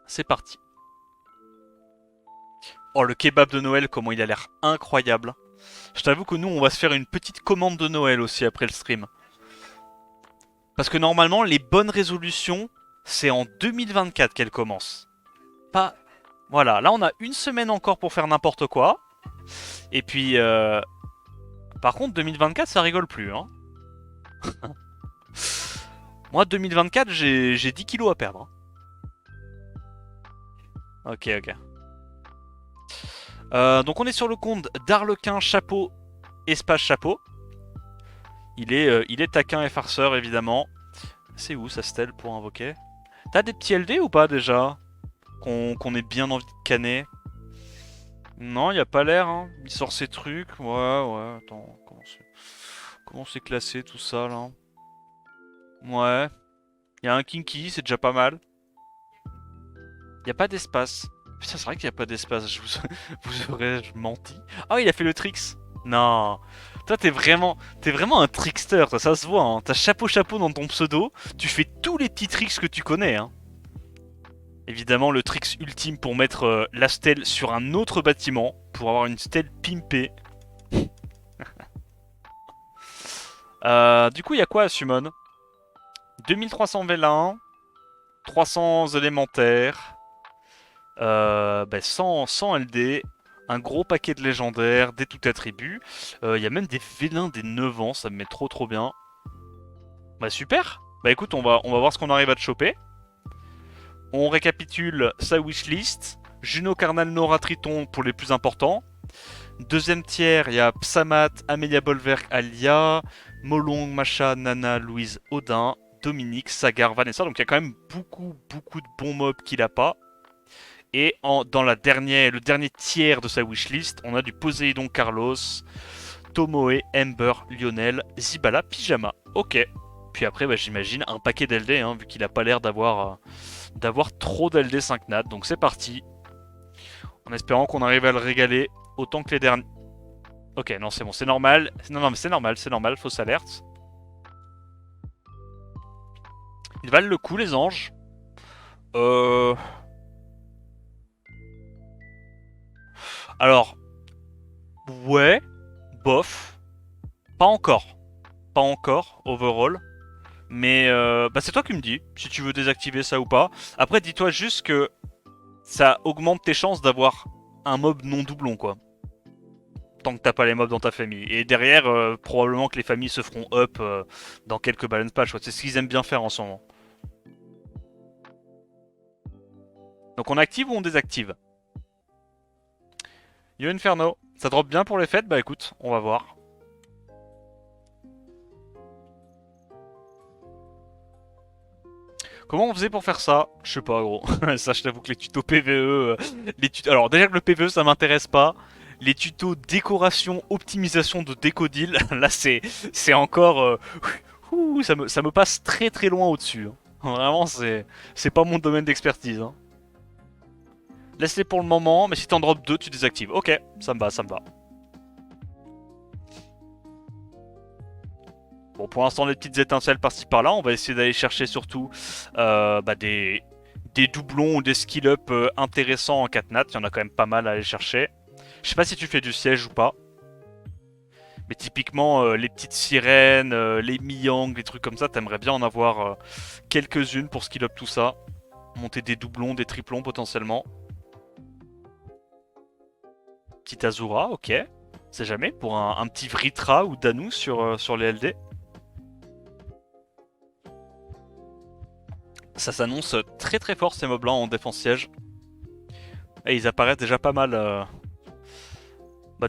C'est parti. Oh, le kebab de Noël, comment il a l'air incroyable. Je t'avoue que nous, on va se faire une petite commande de Noël aussi après le stream. Parce que normalement, les bonnes résolutions, c'est en 2024 qu'elles commencent. Pas... Voilà, là on a une semaine encore pour faire n'importe quoi. Et puis, par contre, 2024, ça rigole plus. Hein. Moi, 2024, j'ai 10 kilos à perdre. Ok, ok. Donc on est sur le compte d'Arlequin Chapeau, espace chapeau. Il est taquin et farceur, évidemment. C'est où ça stèle pour invoquer? T'as des petits LD ou pas déjà? Qu'on ait bien envie de canner? Non, y a pas l'air, hein. Il sort ses trucs. Ouais, ouais, attends, comment c'est classé tout ça là? Ouais. Y a un Kinky, c'est déjà pas mal. Y a pas d'espace. Putain, c'est vrai qu'il y a pas d'espace, vous aurais-je menti? Ah, il a fait le tricks. Non. Toi, t'es vraiment un trickster, ça se voit, hein. T'as chapeau dans ton pseudo, tu fais tous les petits tricks que tu connais, hein. Évidemment, le tricks ultime pour mettre la stèle sur un autre bâtiment, pour avoir une stèle pimpée. Du coup, il y a quoi à Summon? 2300 vélins, 300 élémentaires, 100 LD, un gros paquet de légendaires, des tout attributs. Il y a même des vélins des 9 ans, ça me met trop bien. Bah super. Bah écoute, on va voir ce qu'on arrive à te choper. On récapitule sa wishlist. Juno Carnal Nora Triton pour les plus importants. Deuxième tiers, il y a Psamat, Amelia Bolverk, Alia, Molong, Macha, Nana, Louise, Odin, Dominique, Sagar, Vanessa. Donc il y a quand même beaucoup de bons mobs qu'il a pas. Et dans le dernier tiers de sa wishlist, on a du Poséidon Carlos, Tomoe, Ember, Lionel, Zibala, Pyjama. Ok. Puis après, bah, j'imagine un paquet d'LD, hein, vu qu'il a pas l'air d'avoir trop d'LD 5 nat. Donc c'est parti. En espérant qu'on arrive à le régaler autant que les derniers. Ok, non, c'est bon, c'est normal. Non, mais c'est normal, fausse alerte. Ils valent le coup, les anges. Euh. Alors, ouais, bof. Pas encore. Pas encore, overall. Mais bah c'est toi qui me dis si tu veux désactiver ça ou pas. Après, dis-toi juste que ça augmente tes chances d'avoir un mob non doublon, quoi. Tant que t'as pas les mobs dans ta famille. Et derrière, probablement que les familles se feront up dans quelques balance patch. C'est ce qu'ils aiment bien faire en ce moment. Donc on active ou on désactive? Yo Inferno, ça drop bien pour les fêtes? Bah écoute, on va voir. Comment on faisait pour faire ça? Je sais pas, gros. Ça, je t'avoue que les tutos PVE... Alors déjà que le PVE, ça m'intéresse pas. Les tutos décoration, optimisation de décodil, là c'est encore... ça me passe très loin au-dessus. Hein. Vraiment, c'est pas mon domaine d'expertise. Hein. Laisse-les pour le moment, mais si t'en drops deux, tu désactives. Ok, ça me va, ça me va. Bon, pour l'instant, des petites étincelles par-ci par-là. On va essayer d'aller chercher surtout des doublons ou des skill-up intéressants en 4 nat. Il y en a quand même pas mal à aller chercher. Je sais pas si tu fais du siège ou pas. Mais typiquement, les petites sirènes, les Miyang, les trucs comme ça, t'aimerais bien en avoir quelques-unes pour skill up tout ça. Monter des doublons, des triplons potentiellement. Petit Azura, ok. C'est jamais. Pour un petit Vritra ou Danu sur les LD. Ça s'annonce très fort ces mobs là en défense siège. Et ils apparaissent déjà pas mal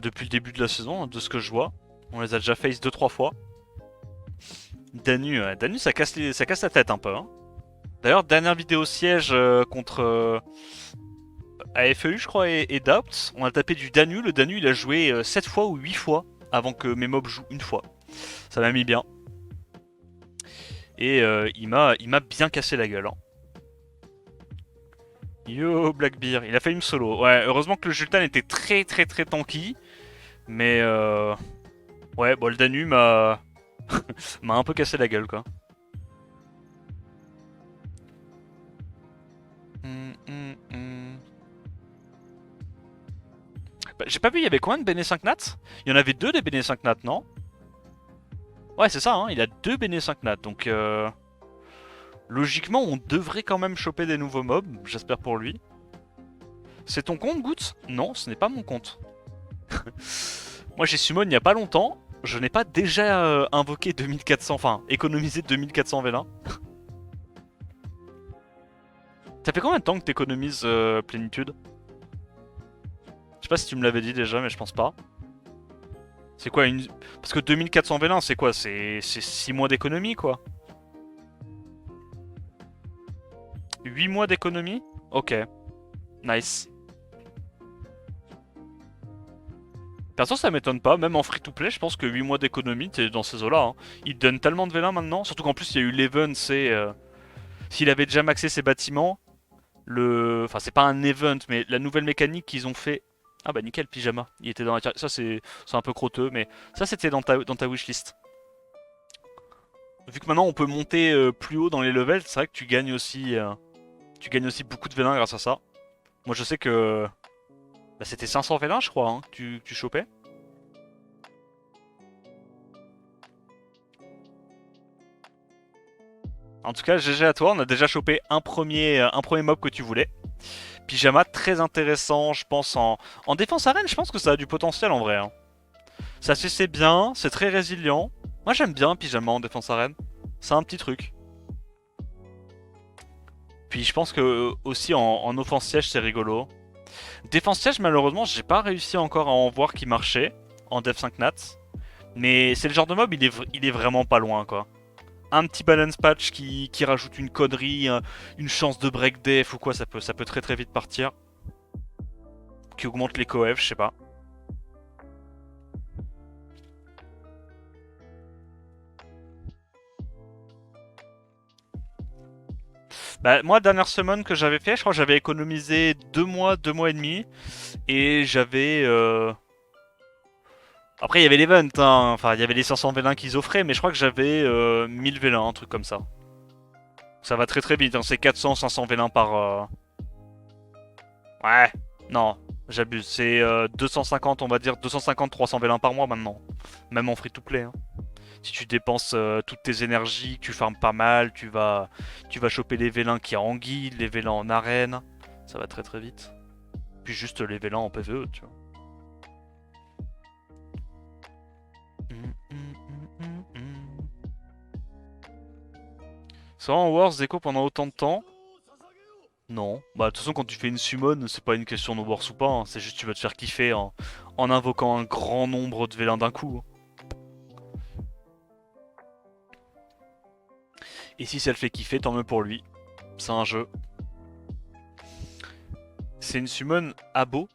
depuis le début de la saison, hein, de ce que je vois. On les a déjà face 2-3 fois. Danu ça casse la tête un peu. Hein. D'ailleurs, dernière vidéo siège contre AFEU, je crois, et Doubt. On a tapé du Danu. Le Danu, il a joué 7 fois ou 8 fois avant que mes mobs jouent une fois. Ça m'a mis bien. Et il m'a bien cassé la gueule. Hein. Yo, Blackbeard. Il a fait une solo. Ouais, heureusement que le Jultan était très tanky. Mais ouais, bon, le Danu m'a un peu cassé la gueule, quoi. hum. Bah, j'ai pas vu, il y avait combien de Bene 5 nats? Il y en avait deux des Bene 5 nats, non? Ouais, c'est ça, hein, il a deux Bene 5 nats, donc logiquement, on devrait quand même choper des nouveaux mobs, j'espère pour lui. C'est ton compte, Goot? Non, ce n'est pas mon compte. Moi, j'ai summon il n'y a pas longtemps. Je n'ai pas déjà invoqué 2400, enfin, économisé 2400 vélins. Ça fait combien de temps que t'économises plénitude? Je sais pas si tu me l'avais dit déjà, mais je pense pas. C'est quoi une... Parce que 2400 vélins, c'est quoi? C'est 6 mois d'économie, quoi. 8 mois d'économie? Ok. Nice. Perso, ça m'étonne pas, même en free-to-play, je pense que 8 mois d'économie, t'es dans ces eaux-là. Hein. Ils te donnent tellement de vélins maintenant, surtout qu'en plus, il y a eu l'event, c'est... S'il avait déjà maxé ses bâtiments, le... Enfin, c'est pas un event, mais la nouvelle mécanique qu'ils ont fait... Ah bah nickel, pyjama. Il était dans la... Ça, c'est un peu crotteux, mais ça, c'était dans ta wishlist. Vu que maintenant, on peut monter plus haut dans les levels, c'est vrai que tu gagnes aussi beaucoup de vélins grâce à ça. Moi, je sais que... Bah, c'était 500 vélins, je crois, hein, que tu chopais. En tout cas, GG à toi, on a déjà chopé un premier mob que tu voulais. Pyjama, très intéressant, je pense, en défense arène, je pense que ça a du potentiel en vrai. Hein. Ça c'est bien, c'est très résilient. Moi j'aime bien Pyjama en défense arène. C'est un petit truc. Puis je pense que aussi en offense siège c'est rigolo. Défense siège malheureusement j'ai pas réussi encore à en voir qui marchait en def 5 nats. Mais c'est le genre de mob, il est vraiment pas loin quoi. Un petit balance patch qui rajoute une connerie, une chance de break def ou quoi, ça peut très très vite partir. Qui augmente les coef, je sais pas. Bah moi, dernière summon que j'avais fait, je crois que j'avais économisé 2 mois et demi. Et j'avais... Après, il y avait l'event, hein. Enfin, il y avait les 500 vélins qu'ils offraient, mais je crois que j'avais 1000 vélins, un truc comme ça. Ça va très très vite, hein. C'est 400-500 vélins par... Ouais, non, j'abuse. C'est 250, on va dire 250-300 vélins par mois maintenant. Même en free-to-play. Hein. Si tu dépenses toutes tes énergies, que tu farmes pas mal, tu vas choper les vélins qui en guilde, les vélins en arène. Ça va très très vite. Puis juste les vélins en PvE, tu vois. Ça va en Wars Echo pendant autant de temps? Non. Bah de toute façon quand tu fais une summon, c'est pas une question de Wars ou pas, hein. C'est juste tu vas te faire kiffer en invoquant un grand nombre de vélins d'un coup. Hein. Et si ça le fait kiffer, tant mieux pour lui. C'est un jeu. C'est une summon Abo.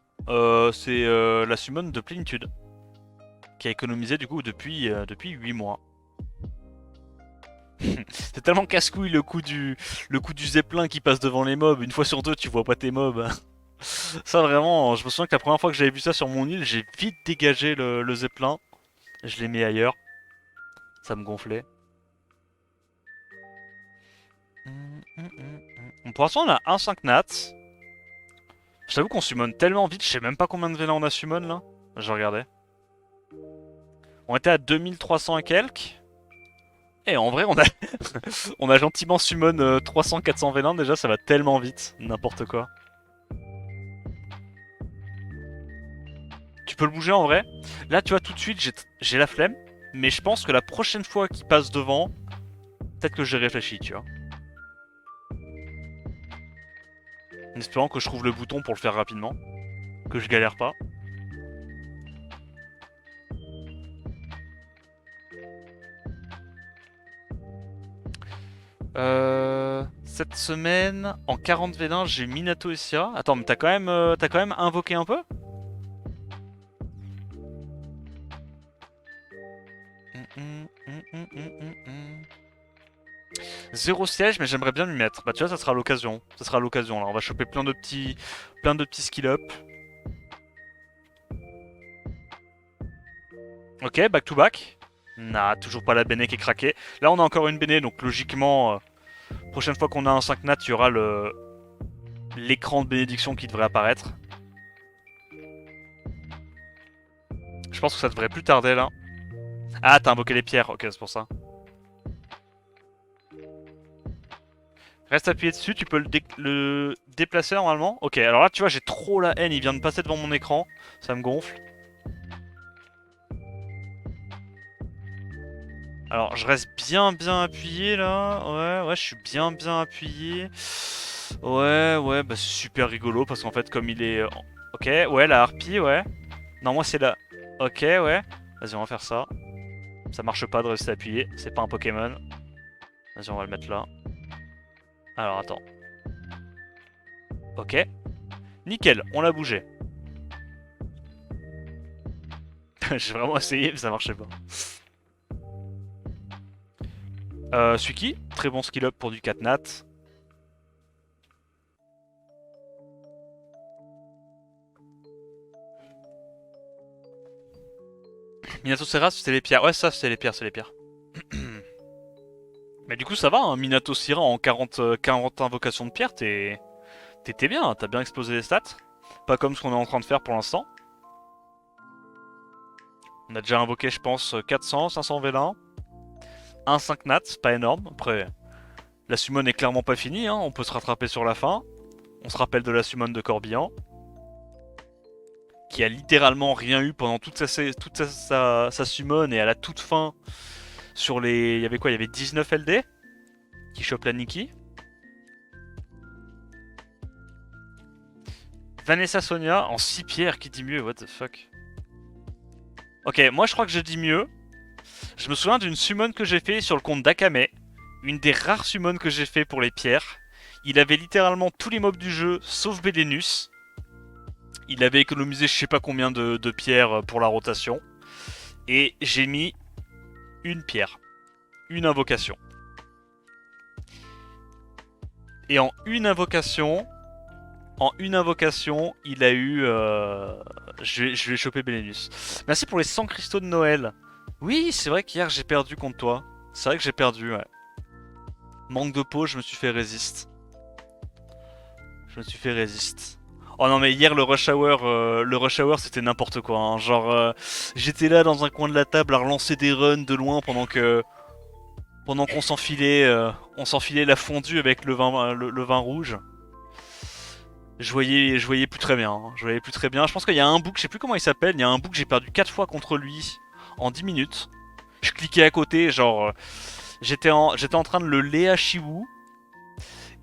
C'est la summon de plénitude. Qui a économisé du coup depuis 8 mois. C'est tellement casse-couille le coup du zeppelin qui passe devant les mobs. Une fois sur deux, tu vois pas tes mobs. Ça vraiment, je me souviens que la première fois que j'avais vu ça sur mon île, j'ai vite dégagé le zeppelin. Je l'ai mis ailleurs. Ça me gonflait. Pour l'instant, on a un 5 nats. Je t'avoue qu'on summon tellement vite, je sais même pas combien de vélins on a summon là. Je regardais. On était à 2300 et quelques. Et en vrai, on a, on a gentiment summon 300-400 vélins déjà, ça va tellement vite. N'importe quoi. Tu peux le bouger en vrai. Là, tu vois, tout de suite, j'ai la flemme. Mais je pense que la prochaine fois qu'il passe devant, peut-être que j'ai réfléchi, tu vois. En espérant que je trouve le bouton pour le faire rapidement. Que je galère pas. Cette semaine, en 40 vélins, j'ai Minato et Sierra. Attends, mais t'as quand même invoqué un peu? Zéro siège, mais j'aimerais bien lui mettre. Bah tu vois, ça sera l'occasion. Ça sera l'occasion là. On va choper plein de petits skill up. Ok, back to back. Nah, toujours pas la Bene qui est craquée. Là, on a encore une Bene, donc logiquement, prochaine fois qu'on a un 5 nat, il y aura l'écran de bénédiction qui devrait apparaître. Je pense que ça devrait plus tarder là. Ah, t'as invoqué les pierres, ok, c'est pour ça. Reste appuyé dessus, tu peux le déplacer normalement. Ok, alors là, tu vois, j'ai trop la haine, il vient de passer devant mon écran. Ça me gonfle. Alors, je reste bien appuyé là. Ouais, je suis bien appuyé. Ouais, bah c'est super rigolo parce qu'en fait, comme il est. Ok, ouais, la harpie, ouais. Non, moi c'est la. Ok, ouais. Vas-y, on va faire ça. Ça marche pas de rester appuyé, c'est pas un Pokémon. Vas-y, on va le mettre là. Alors, attends. Ok. Nickel, on l'a bougé. J'ai vraiment essayé, mais ça marchait pas. Suiki, très bon skill up pour du Catnat. Minato Serra, c'était les pierres. Ouais, ça, c'était les pierres, c'est les pierres. Mais du coup, ça va, hein, Minato Serra en 40 invocations de pierre, t'étais bien, hein, t'as bien explosé les stats. Pas comme ce qu'on est en train de faire pour l'instant. On a déjà invoqué, je pense, 400, 500 vélins. Un 5 nat, pas énorme. Après, la summon est clairement pas finie, hein, on peut se rattraper sur la fin. On se rappelle de la summon de Corbihan, qui a littéralement rien eu pendant toute sa summon, et à la toute fin, sur les... Il y avait quoi? Il y avait 19 LD qui chope la Nikki. Vanessa Sonia en 6 pierres, qui dit mieux? What the fuck? Ok, moi je crois que je dis mieux. Je me souviens d'une summon que j'ai fait sur le compte d'Akame. Une des rares summons que j'ai fait pour les pierres. Il avait littéralement tous les mobs du jeu, sauf Belenus. Il avait économisé je sais pas combien de pierres pour la rotation. Et j'ai mis une pierre. Une invocation. Et en une invocation, il a eu... je vais choper Belenus. Merci pour les 100 cristaux de Noël. Oui, c'est vrai qu'hier j'ai perdu contre toi. C'est vrai que j'ai perdu, ouais. Manque de peau, je me suis fait résiste. Oh non mais hier le rush hour c'était n'importe quoi, hein. Genre j'étais là dans un coin de la table à relancer des runs de loin pendant qu'on s'enfilait la fondue avec le vin rouge. Je voyais plus très bien, hein. Je voyais plus très bien. Je pense qu'il y a un book, je sais plus comment il s'appelle, il y a un book j'ai perdu 4 fois contre lui en 10 minutes. Je cliquais à côté, genre j'étais en train de le Léa Shiwu.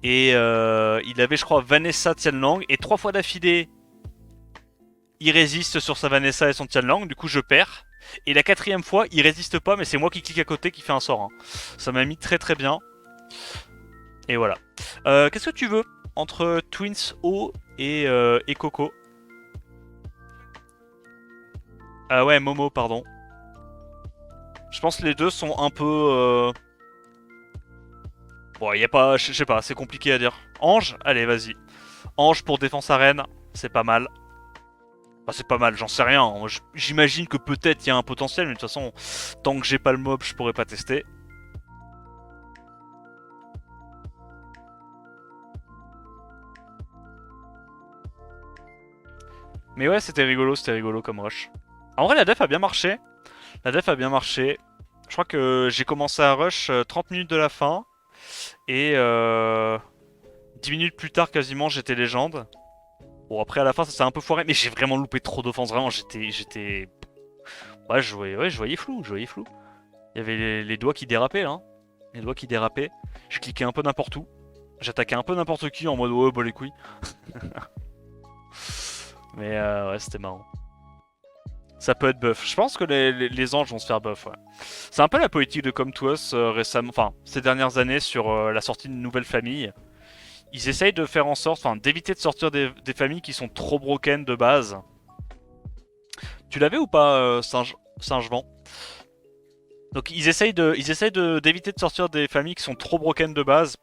Et il avait, je crois, Vanessa Tianlang. Et 3 fois d'affilée, il résiste sur sa Vanessa et son Tianlang. Du coup, je perds. Et la 4ème fois, il résiste pas, mais c'est moi qui clique à côté qui fait un sort, hein. Ça m'a mis très bien. Et voilà. Qu'est-ce que tu veux entre Twins O et Coco? Ah ouais, Momo, pardon. Je pense que les deux sont un peu... Bon, y a pas... Je sais pas, c'est compliqué à dire. Ange? Allez, vas-y. Ange pour défense arène, c'est pas mal. Bah, c'est pas mal, j'en sais rien. J'imagine que peut-être il y a un potentiel, mais de toute façon, tant que j'ai pas le mob, je pourrais pas tester. Mais ouais, c'était rigolo comme rush. En vrai, la def a bien marché. Je crois que j'ai commencé à rush 30 minutes de la fin. Et 10 minutes plus tard, quasiment, j'étais légende. Bon, après, à la fin, ça s'est un peu foiré. Mais j'ai vraiment loupé trop d'offenses. Vraiment, j'étais... Ouais, je voyais flou, Il y avait les doigts qui dérapaient, hein. Les doigts qui dérapaient. Je cliquais un peu n'importe où. J'attaquais un peu n'importe qui en mode ouais, bah les couilles. Mais ouais, c'était marrant. Ça peut être buff. Je pense que les anges vont se faire buff, ouais. C'est un peu la politique de Come to Us récemment, enfin, ces dernières années sur la sortie d'une nouvelle famille. Ils essayent de faire en sorte, enfin, d'éviter de sortir des familles qui sont trop broken de base. Tu l'avais ou pas, Singe-Vent? Donc ils essayent d'éviter de sortir des familles qui sont trop broken de base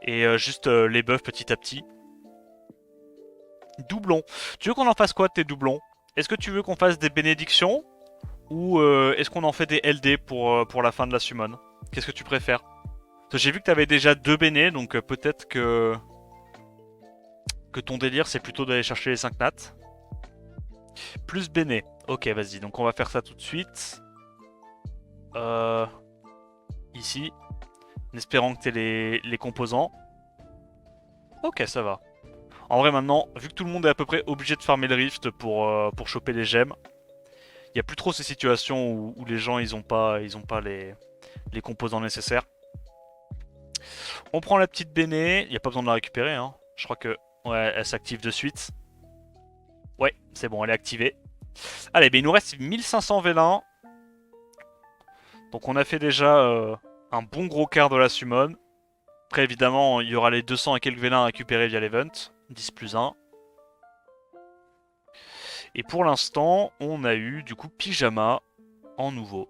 et juste les buffs petit à petit. Doublons. Tu veux qu'on en fasse quoi de tes doublons? Est-ce que tu veux qu'on fasse des bénédictions ou est-ce qu'on en fait des LD pour la fin de la summon? Qu'est-ce que tu préfères? Parce que j'ai vu que t'avais déjà 2 béné, donc peut-être que... Que ton délire, c'est plutôt d'aller chercher les 5 nats. Plus Béné. Ok, vas-y, donc on va faire ça tout de suite. Ici. En espérant que t'aies les composants. Ok, ça va. En vrai, maintenant, vu que tout le monde est à peu près obligé de farmer le rift pour choper les gemmes, il n'y a plus trop ces situations où les gens ils ont pas les composants nécessaires. On prend la petite Béné, il n'y a pas besoin de la récupérer, hein. Je crois que ouais, elle s'active de suite. Ouais, c'est bon, elle est activée. Allez, ben il nous reste 1500 vélins. Donc on a fait déjà un bon gros quart de la summon. Après évidemment, il y aura les 200 et quelques vélins à récupérer via l'event. 10 plus 1. Et pour l'instant, on a eu du coup Pyjama en nouveau.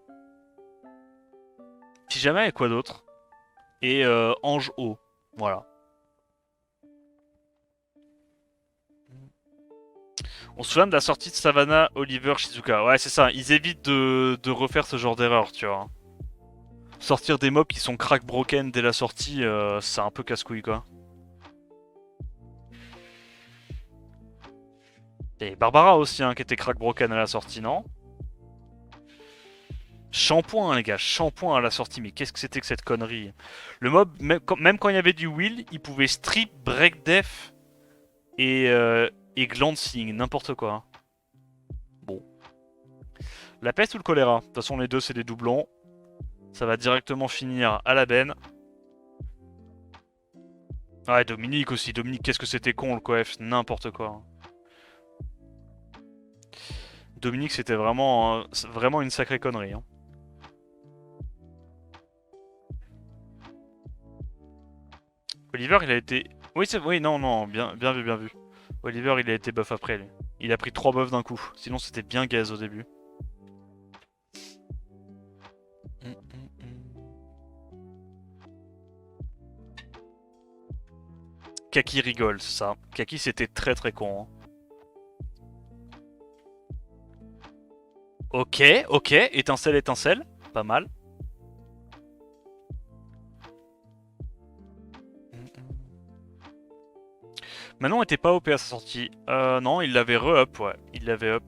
Pyjama et quoi d'autre? Et Ange Haut. Voilà. On se souvient de la sortie de Savannah, Oliver, Shizuka. Ouais, c'est ça. Ils évitent de refaire ce genre d'erreur, tu vois. Sortir des mobs qui sont crack broken dès la sortie, c'est un peu casse-couille, quoi. Et Barbara aussi, hein, qui était crack broken à la sortie, non? Shampoing, les gars, shampoing à la sortie, mais qu'est-ce que c'était que cette connerie? Le mob, même quand il y avait du will, il pouvait strip, break def et glancing, n'importe quoi. Bon. La peste ou le choléra? De toute façon, les deux, c'est des doublons. Ça va directement finir à la benne. Ouais, Dominique aussi. Dominique, qu'est-ce que c'était con, le coef, n'importe quoi. Dominique, c'était vraiment une sacrée connerie, hein. Oliver, il a été... Oui, non, non, bien vu, bien vu. Oliver, il a été buff après, lui. Il a pris 3 buffs d'un coup. Sinon, c'était bien gaze au début. Kaki rigole, c'est ça. Kaki, c'était très très con, hein. Ok, ok. Étincelle, étincelle. Pas mal. Manon était pas OP à sa sortie. Non, il l'avait re-up, ouais. Il l'avait up.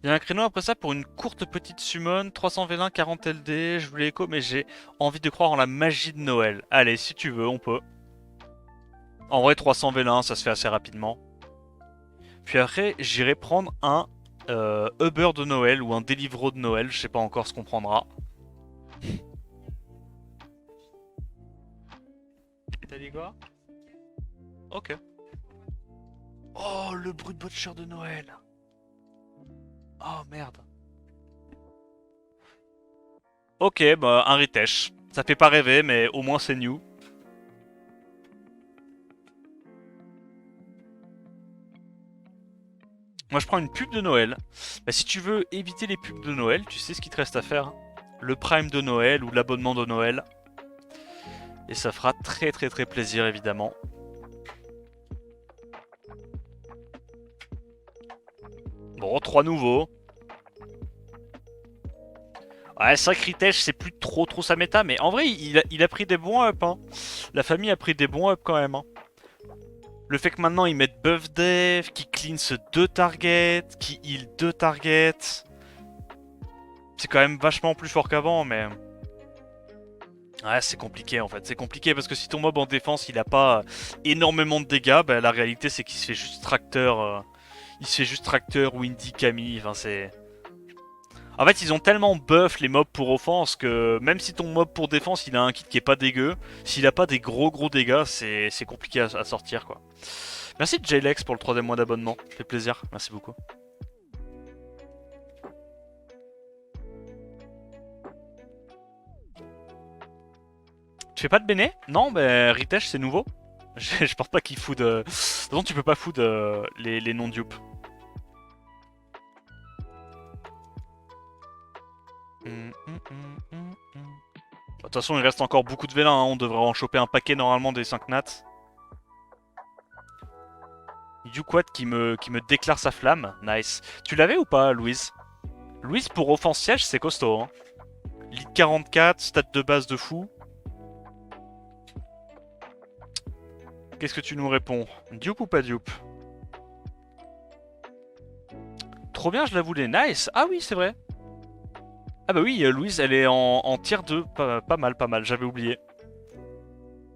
Il y a un créneau après ça pour une courte petite summon, 300 vélins, 40 LD, je voulais écho mais j'ai envie de croire en la magie de Noël. Allez, si tu veux, on peut. En vrai, 300 vélins, ça se fait assez rapidement. Puis après, j'irai prendre un Uber de Noël ou un Deliveroo de Noël, je sais pas encore ce qu'on prendra. T'as dit quoi? Ok. Oh, le brut butcher de Noël. Oh merde. Ok, bah un Ritesh. Ça fait pas rêver, mais au moins c'est new. Moi je prends une pub de Noël. Bah, si tu veux éviter les pubs de Noël, tu sais ce qu'il te reste à faire, hein. Le Prime de Noël ou l'abonnement de Noël. Et ça fera très très très plaisir évidemment. Bon, 3 nouveaux. Ouais, c'est vrai que Ritesh, c'est plus trop sa méta, mais en vrai, il a pris des bons up, hein. La famille a pris des bons up quand même, hein. Le fait que maintenant ils mettent buff dev, qui cleanse 2 targets, qui heal 2 targets. C'est quand même vachement plus fort qu'avant, mais... Ouais, c'est compliqué en fait. C'est compliqué parce que si ton mob en défense il a pas énormément de dégâts, bah, la réalité c'est qu'il se fait juste tracteur. Il se fait juste tracteur, Windy, Camille. Enfin, c'est. En fait, ils ont tellement buff les mobs pour offense que même si ton mob pour défense il a un kit qui est pas dégueu, s'il a pas des gros dégâts, c'est compliqué à sortir quoi. Merci Jlex pour le 3ème mois d'abonnement. Ça fait plaisir. Merci beaucoup. Tu fais pas de Béné? Non, bah Ritesh c'est nouveau. Je pense pas qu'il fout de... De toute façon tu peux pas food les non-dupes. De toute façon il reste encore beaucoup de vélins, hein. On devrait en choper un paquet normalement des 5 nats. Duquad qui me déclare sa flamme. Nice. Tu l'avais ou pas, Louise? Louise, pour offense siège, c'est costaud. Hein. Lead 44, stat de base de fou. Qu'est-ce que tu nous réponds? Dupe ou pas dupe? Trop bien, je la voulais. Nice. Ah oui, c'est vrai. Ah bah oui, Louise, elle est en tier 2. Pas mal, pas mal. J'avais oublié.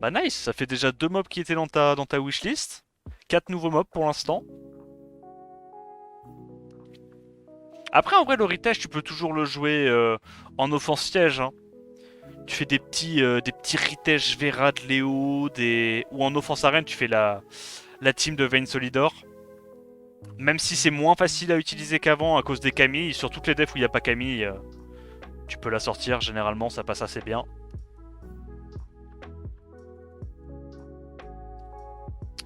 Bah nice, ça fait déjà 2 mobs qui étaient dans ta wishlist. 4 nouveaux mobs pour l'instant. Après, en vrai, l'héritage, tu peux toujours le jouer en offense siège. Hein. Tu fais des petits Ritesh Vera de Léo, ou en offense arène, tu fais la team de Vayne Solidor. Même si c'est moins facile à utiliser qu'avant à cause des Camille, sur toutes les defs où il n'y a pas Camille, tu peux la sortir, généralement ça passe assez bien.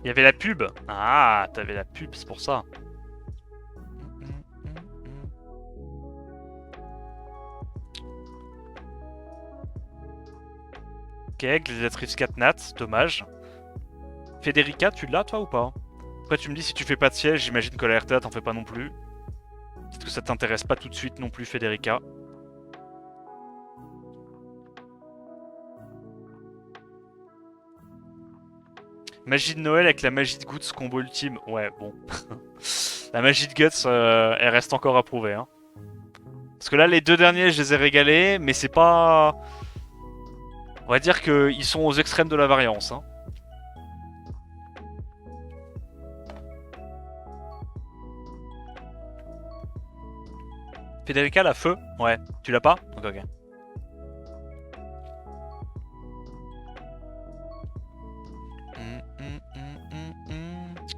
Il y avait la pub. Ah, t'avais la pub, c'est pour ça. Ok, gladiatrice 4 nat, dommage. Federica, tu l'as toi ou pas? Après tu me dis si tu fais pas de siège, j'imagine que la RTA t'en fais pas non plus. Peut-être que ça t'intéresse pas tout de suite non plus, Federica. Magie de Noël avec la magie de Guts combo ultime. Ouais, bon. La magie de Guts, elle reste encore à prouver. Hein. Parce que là, les deux derniers, je les ai régalés, mais c'est pas... On va dire qu'ils sont aux extrêmes de la variance. Hein. Federica, la feu? Ouais. Tu l'as pas? Ok, ok.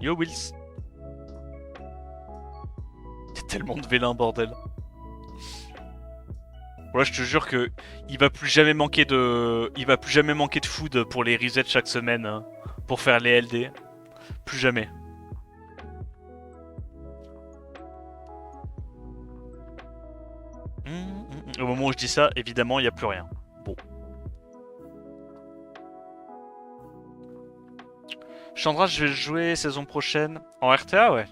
Yo, Wills. Y'a tellement de vélins, bordel. Voilà, je te jure que il va plus jamais manquer de food pour les resets chaque semaine hein, pour faire les LD. Plus jamais. Au moment où je dis ça, évidemment, il n'y a plus rien. Bon. Chandra, je vais jouer saison prochaine en RTA, ouais.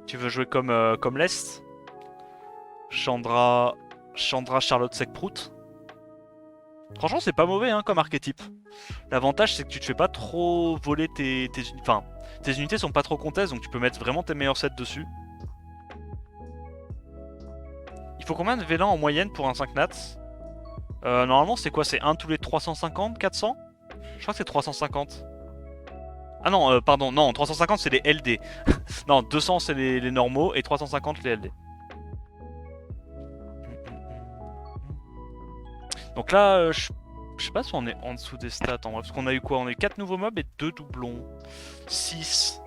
Tu veux jouer comme l'Est? Chandra, Charlotte Secprout. Franchement, c'est pas mauvais hein, comme archétype. L'avantage, c'est que tu te fais pas trop voler tes unités. Enfin, tes unités sont pas trop contestes, donc tu peux mettre vraiment tes meilleurs sets dessus. Il faut combien de vélins en moyenne pour un 5 nats? Normalement, c'est quoi? C'est 1 tous les 350, 400? Je crois que c'est 350. Ah non, pardon, non, 350 c'est les LD. Non, 200 c'est les normaux et 350 les LD. Donc là, je sais pas si on est en dessous des stats en vrai, parce qu'on a eu quoi? On a eu 4 nouveaux mobs et 2 doublons. 6.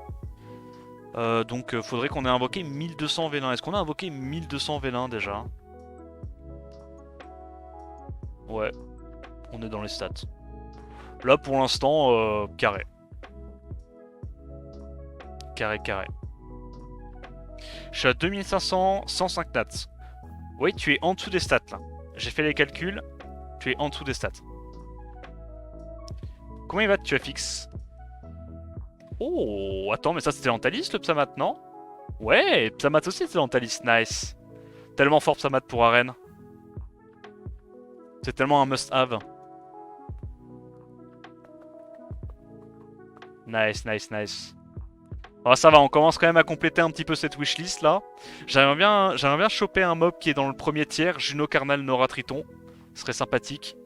Donc faudrait qu'on ait invoqué 1200 vélins. Est-ce qu'on a invoqué 1200 vélins déjà? Ouais, on est dans les stats. Là pour l'instant, carré. Carré. Je suis à 2500, 105 nats. Oui, tu es en dessous des stats là. J'ai fait les calculs, tu es en dessous des stats. Comment il va, tu as fixe? Oh, attends, mais ça c'était dans ta liste le Psamat, non? Ouais, Psamat aussi c'était dans ta liste, nice. Tellement fort Psamat pour Arène. C'est tellement un must-have. Nice. Oh, ça va, on commence quand même à compléter un petit peu cette wishlist là. J'aimerais bien choper un mob qui est dans le premier tiers, Juno Carnal Nora Triton. Ce serait sympathique.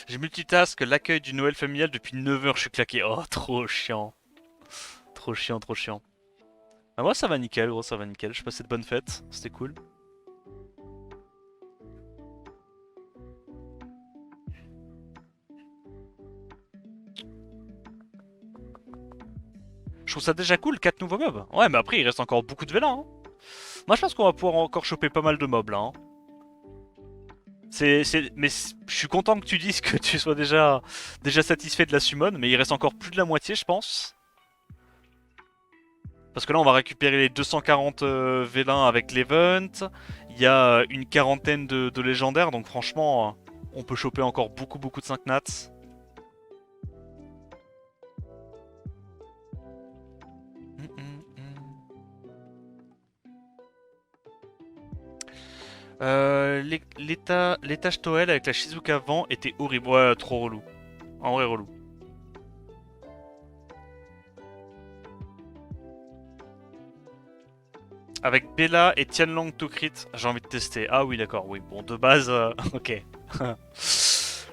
J'ai multitask l'accueil du Noël familial depuis 9 heures, je suis claqué. Oh, trop chiant. Trop chiant. Ah, moi ça va nickel, gros, ça va nickel. Je passais de bonnes fêtes, c'était cool. Je trouve ça déjà cool, 4 nouveaux mobs. Ouais, mais après il reste encore beaucoup de vélins. Hein. Moi je pense qu'on va pouvoir encore choper pas mal de mobs là. Hein. Mais je suis content que tu dises que tu sois déjà satisfait de la summon, mais il reste encore plus de la moitié, je pense. Parce que là, on va récupérer les 240 vélins avec l'event. Il y a une quarantaine de légendaires, donc franchement, on peut choper encore beaucoup de 5 nats. L'étage Toel avec la Shizuka vent était horrible. Ouais, trop relou. En vrai, relou. Avec Bella et Tianlang Tokrit, j'ai envie de tester. Ah oui, d'accord, oui. Bon, de base, ok.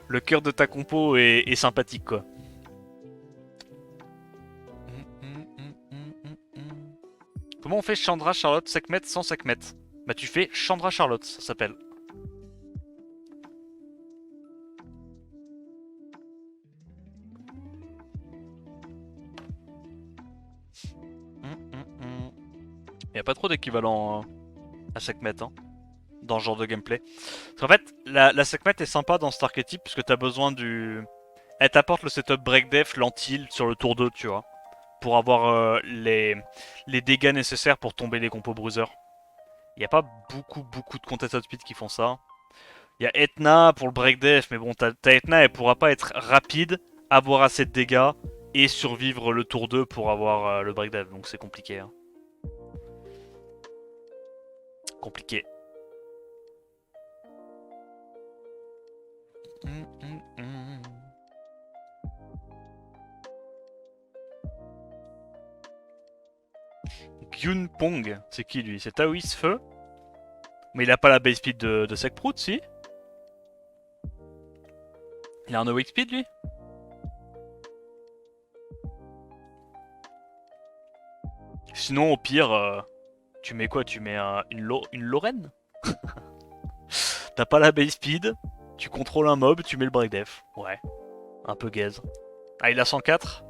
Le cœur de ta compo est sympathique, quoi. Comment on fait Chandra, Charlotte, Sekhmet sans Sekhmet? Bah tu fais Chandra, Charlotte, ça s'appelle. Y a pas trop d'équivalent à Sekhmet, hein, dans ce genre de gameplay. Parce qu'en fait, la Sekhmet est sympa dans cet archétype, puisque t'as besoin du... Elle t'apporte le setup breakdef, lentil sur le tour 2, tu vois. Pour avoir les dégâts nécessaires pour tomber les compos bruiser. Il n'y a pas beaucoup de contested speed qui font ça. Il y a Etna pour le breakdef, mais bon, ta Etna, elle pourra pas être rapide, avoir assez de dégâts et survivre le tour 2 pour avoir le breakdef, donc c'est compliqué. Hein. Compliqué. Gyun Pong, c'est qui lui? C'est Taoïs Feu? Mais il a pas la base speed de Sekprout, si? Il a un awake speed lui? Sinon, au pire, tu mets quoi? Tu mets une Lorraine? T'as pas la base speed, tu contrôles un mob, tu mets le breakdef. Ouais, un peu gaze. Ah, il a 104?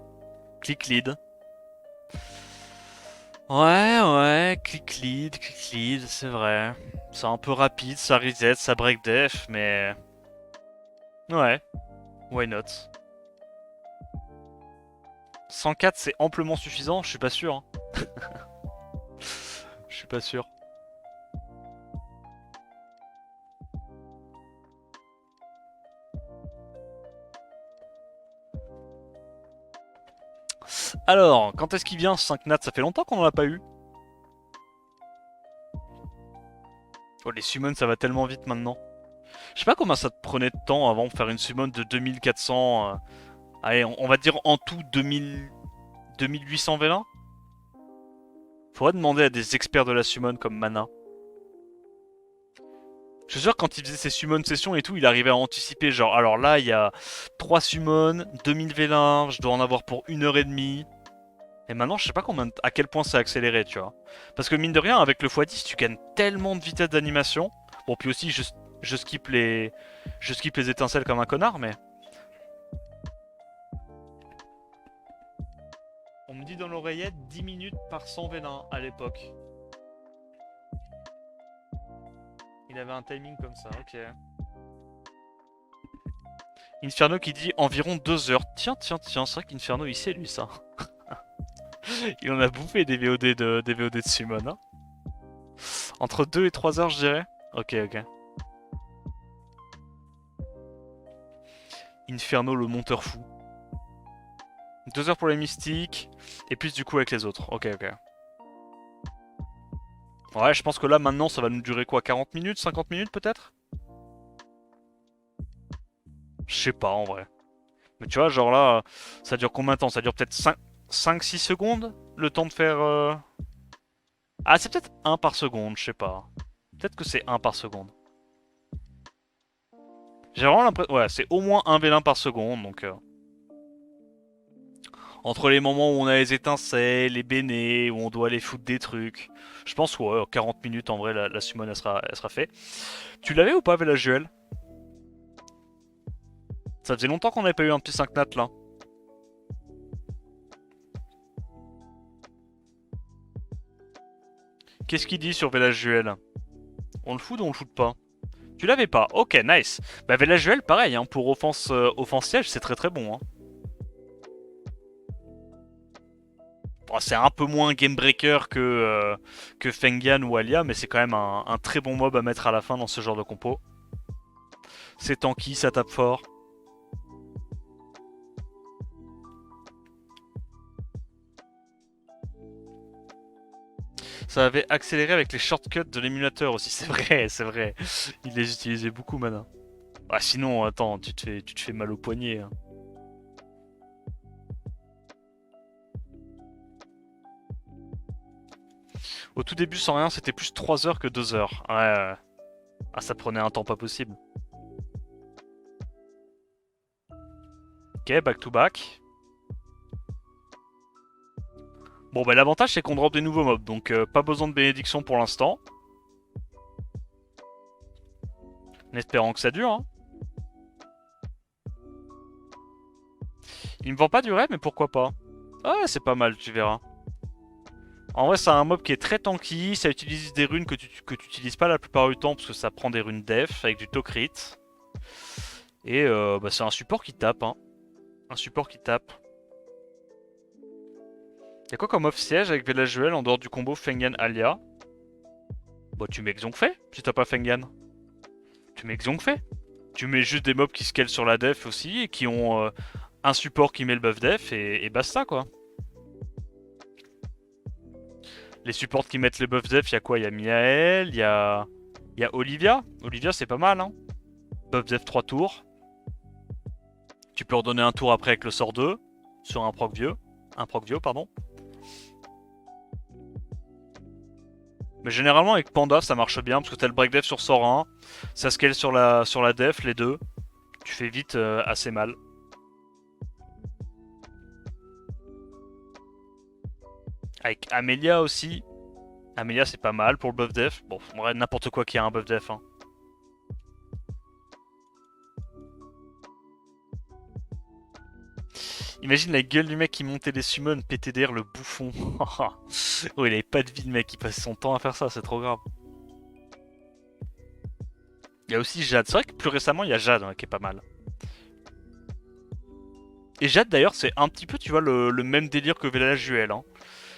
Click lead. Ouais, click lead, c'est vrai. C'est un peu rapide, ça reset, ça breakdef, mais... Ouais, why not? 104 c'est amplement suffisant, je suis pas sûr. Hein. Je suis pas sûr. Alors, quand est-ce qu'il vient 5 nats? Ça fait longtemps qu'on en a pas eu. Oh, les summons ça va tellement vite maintenant. Je sais pas comment ça te prenait de temps avant de faire une summon de 2400. Allez, on va dire en tout 2800 vélins. Faudrait demander à des experts de la summon comme Mana. Je suis sûr que quand il faisait ses summon sessions et tout, il arrivait à anticiper genre, alors là il y a 3 summons, 2000 vélins, je dois en avoir pour 1h30. Et maintenant je sais pas à quel point c'est accéléré, tu vois. Parce que mine de rien, avec le x10, tu gagnes tellement de vitesse d'animation. Bon, puis aussi je skip les étincelles comme un connard, mais... On me dit dans l'oreillette 10 minutes par 100 vélins à l'époque. Il avait un timing comme ça, ok. Inferno qui dit environ 2 heures. Tiens, c'est vrai qu'Inferno il sait lui ça. Il en a bouffé des VOD de Summon. Hein. Entre 2 et 3 heures je dirais. Ok. Inferno le monteur fou. 2 heures pour les mystiques. Et plus du coup avec les autres. Ok. Ouais, je pense que là maintenant ça va nous durer quoi, 40 minutes, 50 minutes peut-être? Je sais pas en vrai. Mais tu vois, genre là, ça dure combien de temps? Ça dure peut-être 5-6 secondes? Le temps de faire... Ah, c'est peut-être un par seconde, je sais pas. Peut-être que c'est un par seconde. J'ai vraiment l'impression... Ouais, c'est au moins un vélin par seconde, donc... Entre les moments où on a les étincelles, les bénés, où on doit aller foutre des trucs... Je pense que ouais, 40 minutes en vrai, la summon elle sera faite. Tu l'avais ou pas, Velajuel? Ça faisait longtemps qu'on n'avait pas eu un petit 5 nat là. Qu'est-ce qu'il dit sur Velajuel? On le fout ou on le fout pas? Tu l'avais pas? Ok, nice. Bah Velajuel, pareil, hein, pour offense siège, c'est très bon. Hein. Bon, c'est un peu moins game breaker que Fengyang ou Alia, mais c'est quand même un très bon mob à mettre à la fin dans ce genre de compo. C'est tanky, ça tape fort. Ça avait accéléré avec les shortcuts de l'émulateur aussi, c'est vrai, c'est vrai. Il les utilisait beaucoup, Mana. Ah, sinon, attends, tu te fais mal au poignet, hein. Au tout début, sans rien, c'était plus 3 heures que 2 heures. Ouais, ouais. Ah, ça prenait un temps pas possible. Ok, back to back. Bon, bah l'avantage, c'est qu'on drop des nouveaux mobs, donc pas besoin de bénédiction pour l'instant. En espérant que ça dure, hein. Il me vend pas du raid, mais pourquoi pas. Ouais, c'est pas mal, tu verras. En vrai, c'est un mob qui est très tanky, ça utilise des runes que tu utilises pas la plupart du temps, parce que ça prend des runes def avec du Tokrit. Et bah, c'est un support qui tape, hein. Un support qui tape. Y'a quoi comme off siège avec Velajuel en dehors du combo Fengan Alia? Bah tu mets Xiongfei si t'as pas Fengan. Tu mets Xiongfei. Tu mets juste des mobs qui scalent sur la def aussi et qui ont un support qui met le buff def et basta quoi. Les supports qui mettent les buffs def, y'a quoi? Y'a Miael, y'a Olivia. Olivia c'est pas mal hein. Buff def 3 tours. Tu peux redonner un tour après avec le sort 2 sur un proc vieux. Un proc vieux pardon. Mais généralement avec Panda ça marche bien parce que t'as le break def sur sort 1, ça scale sur la def les deux. Tu fais vite assez mal. Avec Amelia aussi. Amelia c'est pas mal pour le buff def. Bon, en vrai n'importe quoi qui a un buff def. Hein. Imagine la gueule du mec qui montait les summons, PTDR le bouffon. Oh il avait pas de vie le mec, il passe son temps à faire ça, c'est trop grave. Il y a aussi Jade, c'est vrai que plus récemment il y a Jade hein, qui est pas mal. Et Jade d'ailleurs c'est un petit peu tu vois le même délire que Velajuel. Hein.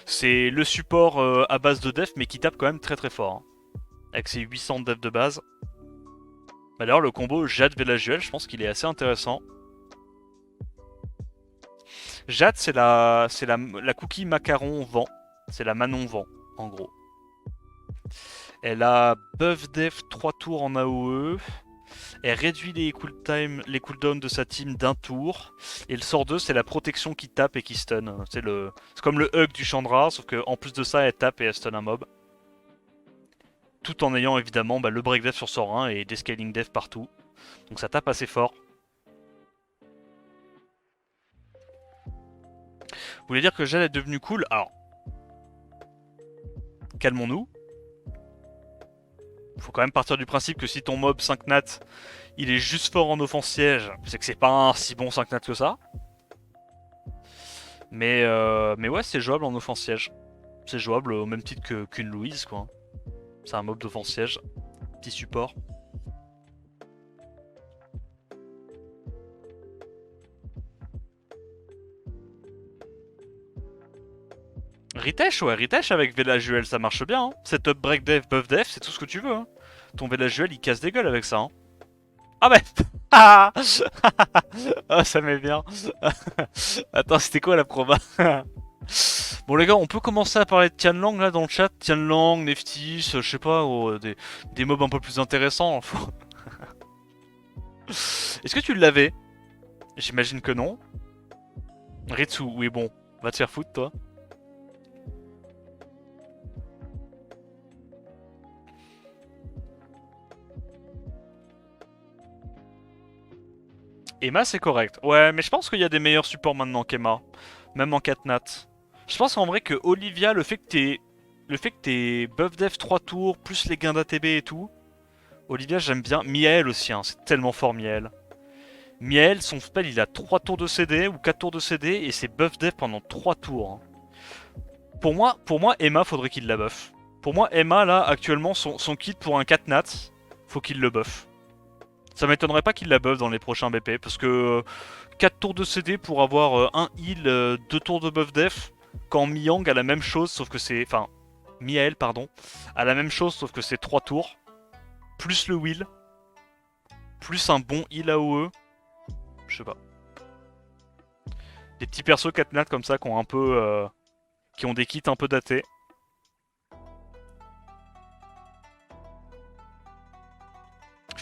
C'est le support à base de def mais qui tape quand même très très fort. Hein. Avec ses 800 de def de base. Bah, d'ailleurs le combo Jade Velajuel je pense qu'il est assez intéressant. Jade c'est la cookie macaron vent. C'est la Manon vent en gros. Elle a buff def 3 tours en AOE. Elle réduit les cooldowns de sa team d'un tour. Et le sort 2, c'est la protection qui tape et qui stun. C'est comme le hug du Chandra, sauf qu'en plus de ça, elle tape et elle stun un mob. Tout en ayant évidemment bah, le break def sur sort 1 et des scaling def partout. Donc ça tape assez fort. Vous voulez dire que Jade est devenue cool? Alors, calmons-nous. Faut quand même partir du principe que si ton mob 5 nat, il est juste fort en offense siège, c'est que c'est pas un si bon 5 nat que ça. Mais ouais, c'est jouable en offense siège. C'est jouable au même titre qu'une Louise, quoi. C'est un mob d'offense siège. Petit support. Ritesh, ouais, Ritesh avec Velajuel, ça marche bien. Hein. Setup break def, buff def, c'est tout ce que tu veux. Hein. Ton Velajuel, il casse des gueules avec ça. Hein. Ah bah ah oh, ça m'est bien. Attends, c'était quoi la proba? Bon les gars, on peut commencer à parler de Tianlang là dans le chat. Tianlang, Neftis, je sais pas, des mobs un peu plus intéressants. Est-ce que tu l'avais? J'imagine que non. Ritsu, oui bon, va te faire foutre toi. Emma c'est correct. Ouais, mais je pense qu'il y a des meilleurs supports maintenant qu'Emma. Même en 4 nat. Je pense en vrai que Olivia, le fait que t'es buff def 3 tours, plus les gains d'ATB et tout. Olivia j'aime bien. Miael aussi, hein, c'est tellement fort Miael. Miael, son spell il a 3 tours de CD ou 4 tours de CD et c'est buff def pendant 3 tours. Hein. Pour moi, Emma faudrait qu'il la buff. Pour moi, Emma là, actuellement, son kit pour un 4 nat, faut qu'il le buff. Ça m'étonnerait pas qu'il la buff dans les prochains BP parce que 4 tours de CD pour avoir un heal, 2 tours de buff def, quand Miang a la même chose sauf que c'est... Enfin, Miael pardon, a la même chose sauf que c'est 3 tours, plus le will, plus un bon heal AOE, je sais pas. Des petits persos 4 nat comme ça qui ont un peu... qui ont des kits un peu datés.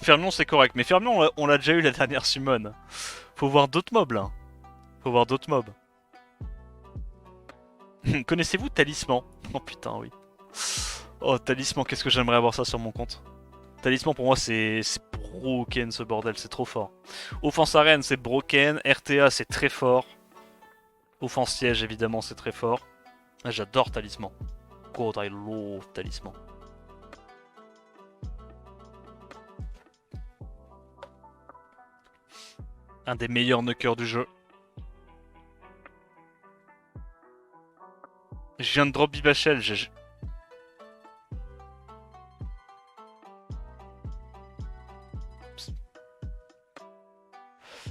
Fermion c'est correct, mais Fermion on l'a déjà eu la dernière summon. Faut voir d'autres mobs là. Faut voir d'autres mobs. Connaissez-vous Talisman? Oh putain oui. Oh Talisman, qu'est-ce que j'aimerais avoir ça sur mon compte. Talisman pour moi c'est broken ce bordel, c'est trop fort. Offense arène c'est broken, RTA c'est très fort. Offense siège évidemment c'est très fort. Ah, j'adore Talisman. God I love Talisman. Un des meilleurs knockers du jeu. Je viens de drop Bibachel,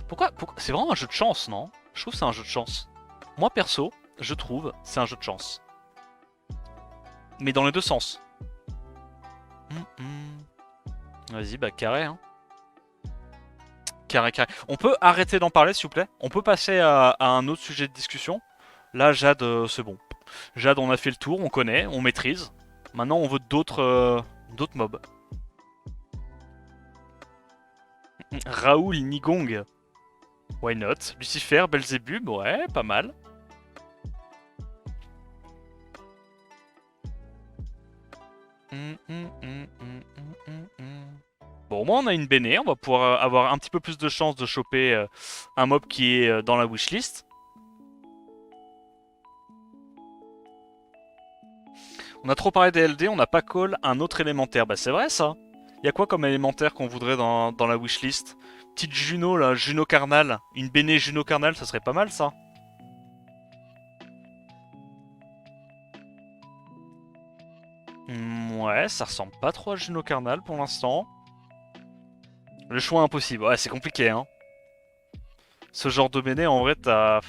pourquoi c'est vraiment un jeu de chance, non? Je trouve que c'est un jeu de chance. Moi perso, je trouve c'est un jeu de chance. Mais dans les deux sens. Vas-y, bah carré, hein. Carré, carré. On peut arrêter d'en parler, s'il vous plaît? On peut passer à un autre sujet de discussion? Là, Jade, c'est bon. Jade, on a fait le tour, on connaît, on maîtrise. Maintenant, on veut d'autres mobs. Raoul Nigong. Why not? Lucifer, Belzébub, ouais, pas mal. Bon, au moins on a une Béné, on va pouvoir avoir un petit peu plus de chance de choper un mob qui est dans la wishlist. On a trop parlé des LD, on n'a pas call un autre élémentaire. Bah c'est vrai ça. Y a quoi comme élémentaire qu'on voudrait dans la wishlist? Petite Juno là, Juno Carnal. Une Béné Juno Carnal, ça serait pas mal ça. Ouais, ça ressemble pas trop à Juno Carnal pour l'instant. Le choix impossible. Ouais, c'est compliqué hein. Ce genre de Béné, en vrai, t'as...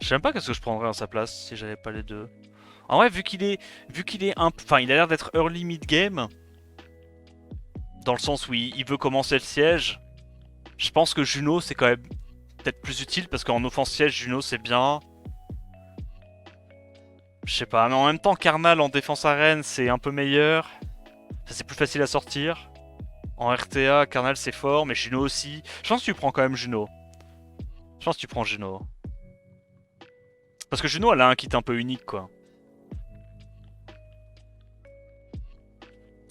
Je sais même pas qu'est-ce que je prendrais à sa place si j'avais pas les deux. En vrai, vu qu'il est enfin, il a l'air d'être early mid game, dans le sens où il veut commencer le siège. Je pense que Juno c'est quand même peut-être plus utile parce qu'en offense siège, Juno c'est bien. Je sais pas, mais en même temps, Carnal en défense arène c'est un peu meilleur. Ça c'est plus facile à sortir. En RTA, Carnal c'est fort, mais Juno aussi. Je pense que tu prends quand même Juno. Je pense que tu prends Juno. Parce que Juno elle a un kit un peu unique quoi.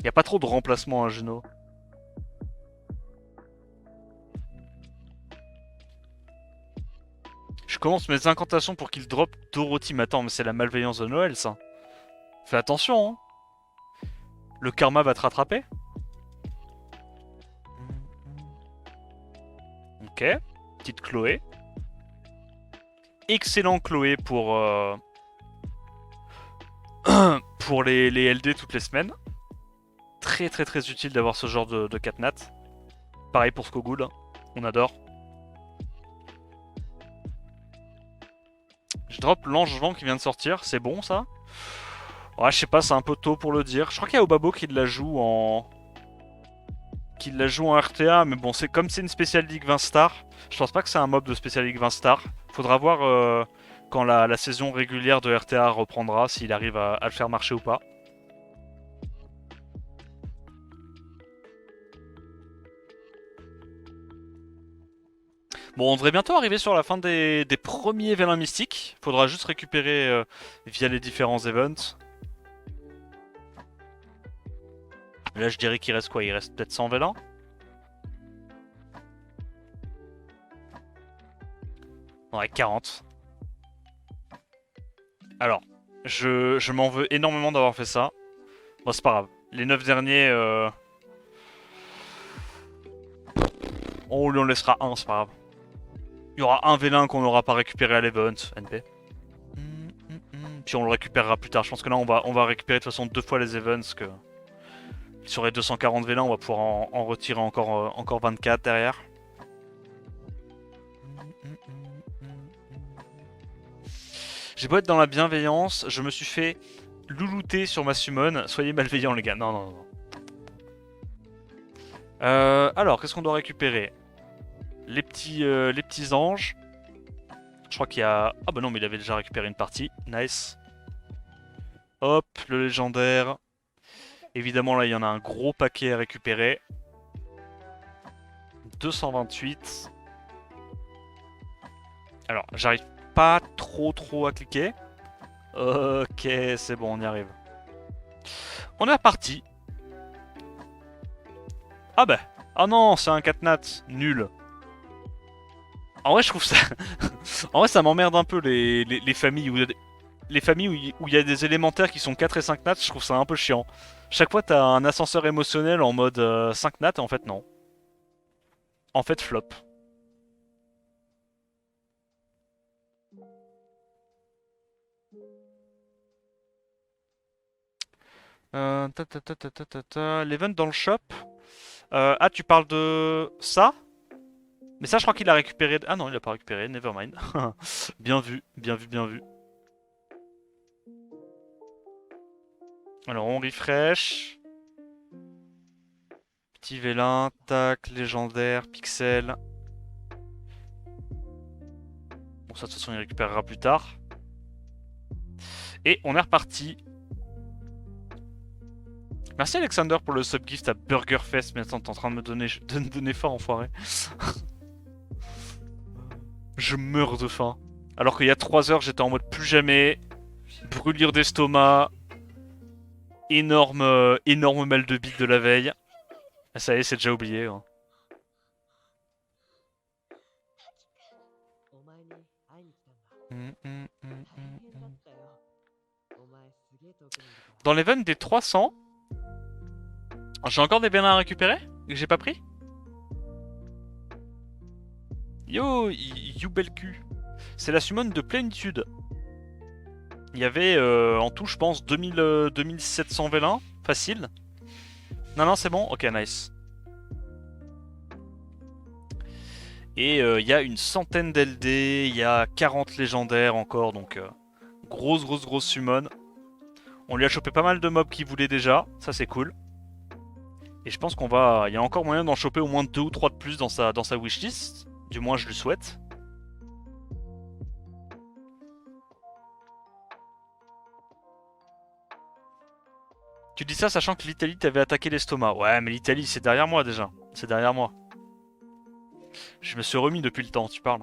Y a pas trop de remplacement à Juno. Je commence mes incantations pour qu'il drop Dorothy. Mais attends, mais c'est la malveillance de Noël ça. Fais attention, hein. Le karma va te rattraper. Ok. Petite Chloé. Excellent Chloé pour les LD toutes les semaines. Très très très utile d'avoir ce genre de catnat. Pareil pour Skogoul, hein. On adore. Je drop l'ange vent qui vient de sortir, c'est bon ça? Ouais, je sais pas, c'est un peu tôt pour le dire. Je crois qu'il y a Obabo qui la joue en... RTA, mais bon, c'est comme c'est une Special League 20 stars. Je pense pas que c'est un mob de Special League 20 stars. Faudra voir quand la saison régulière de RTA reprendra, s'il arrive à le faire marcher ou pas. Bon, on devrait bientôt arriver sur la fin des premiers vélins mystiques. Faudra juste récupérer via les différents events. Là, je dirais qu'il reste quoi? Il reste peut-être 100 vélins? Ouais, 40. Alors, je m'en veux énormément d'avoir fait ça. Bon, c'est pas grave. Les 9 derniers... On lui en laissera un, c'est pas grave. Il y aura un vélin qu'on n'aura pas récupéré à l'event, NP. Puis on le récupérera plus tard. Je pense que là, on va récupérer de toute façon 2 fois les events. Que... Sur les 240 vélins, on va pouvoir en retirer encore 24 derrière. J'ai beau être dans la bienveillance, je me suis fait loulouter sur ma summon. Soyez malveillants les gars. Non, non, non. Alors, qu'est-ce qu'on doit récupérer? Les petits anges. Je crois qu'il y a... Ah bah non, mais il avait déjà récupéré une partie. Nice. Hop, le légendaire. Évidemment, là, il y en a un gros paquet à récupérer. 228. Alors, j'arrive pas trop à cliquer. Ok, c'est bon, on y arrive. On est reparti. Ah bah. Ah non, c'est un 4 nat. Nul. En vrai, je trouve ça... en vrai, ça m'emmerde un peu les familles où il y a les familles où il y a des élémentaires qui sont 4 et 5 nats, je trouve ça un peu chiant. Chaque fois, t'as un ascenseur émotionnel en mode 5 nats, et en fait, non. En fait, flop. L'event dans le shop. Ah, tu parles de ça? Mais ça, je crois qu'il a récupéré. Ah non, il a pas récupéré, nevermind. Bien vu, bien vu, bien vu. Alors, on refresh. Petit vélin, tac, légendaire, pixel. Bon, ça, de toute façon, il récupérera plus tard. Et on est reparti. Merci Alexander pour le subgift à Burger Fest. Mais attends, t'es en train de me donner faim, enfoiré. Je meurs de faim. Alors qu'il y a 3 heures, j'étais en mode plus jamais. Brûlure d'estomac. Énorme mal de bite de la veille. Ah, ça y est, c'est déjà oublié. Hein. Dans l'event des 300, j'ai encore des vélins à récupérer que j'ai pas pris. Yo, Yubelku. C'est la summon de plénitude. Il y avait en tout, je pense, 2700 vélins. Facile. Non, c'est bon. Ok, nice. Et il y a une centaine d'LD. Il y a 40 légendaires encore. Donc, grosse summon. On lui a chopé pas mal de mobs qu'il voulait déjà. Ça, c'est cool. Et je pense qu'on va... Il y a encore moyen d'en choper au moins 2 ou 3 de plus dans sa wishlist. Du moins, je le souhaite. Tu dis ça sachant que l'Italie t'avait attaqué l'estomac. Ouais, mais l'Italie, c'est derrière moi déjà. C'est derrière moi. Je me suis remis depuis le temps, tu parles.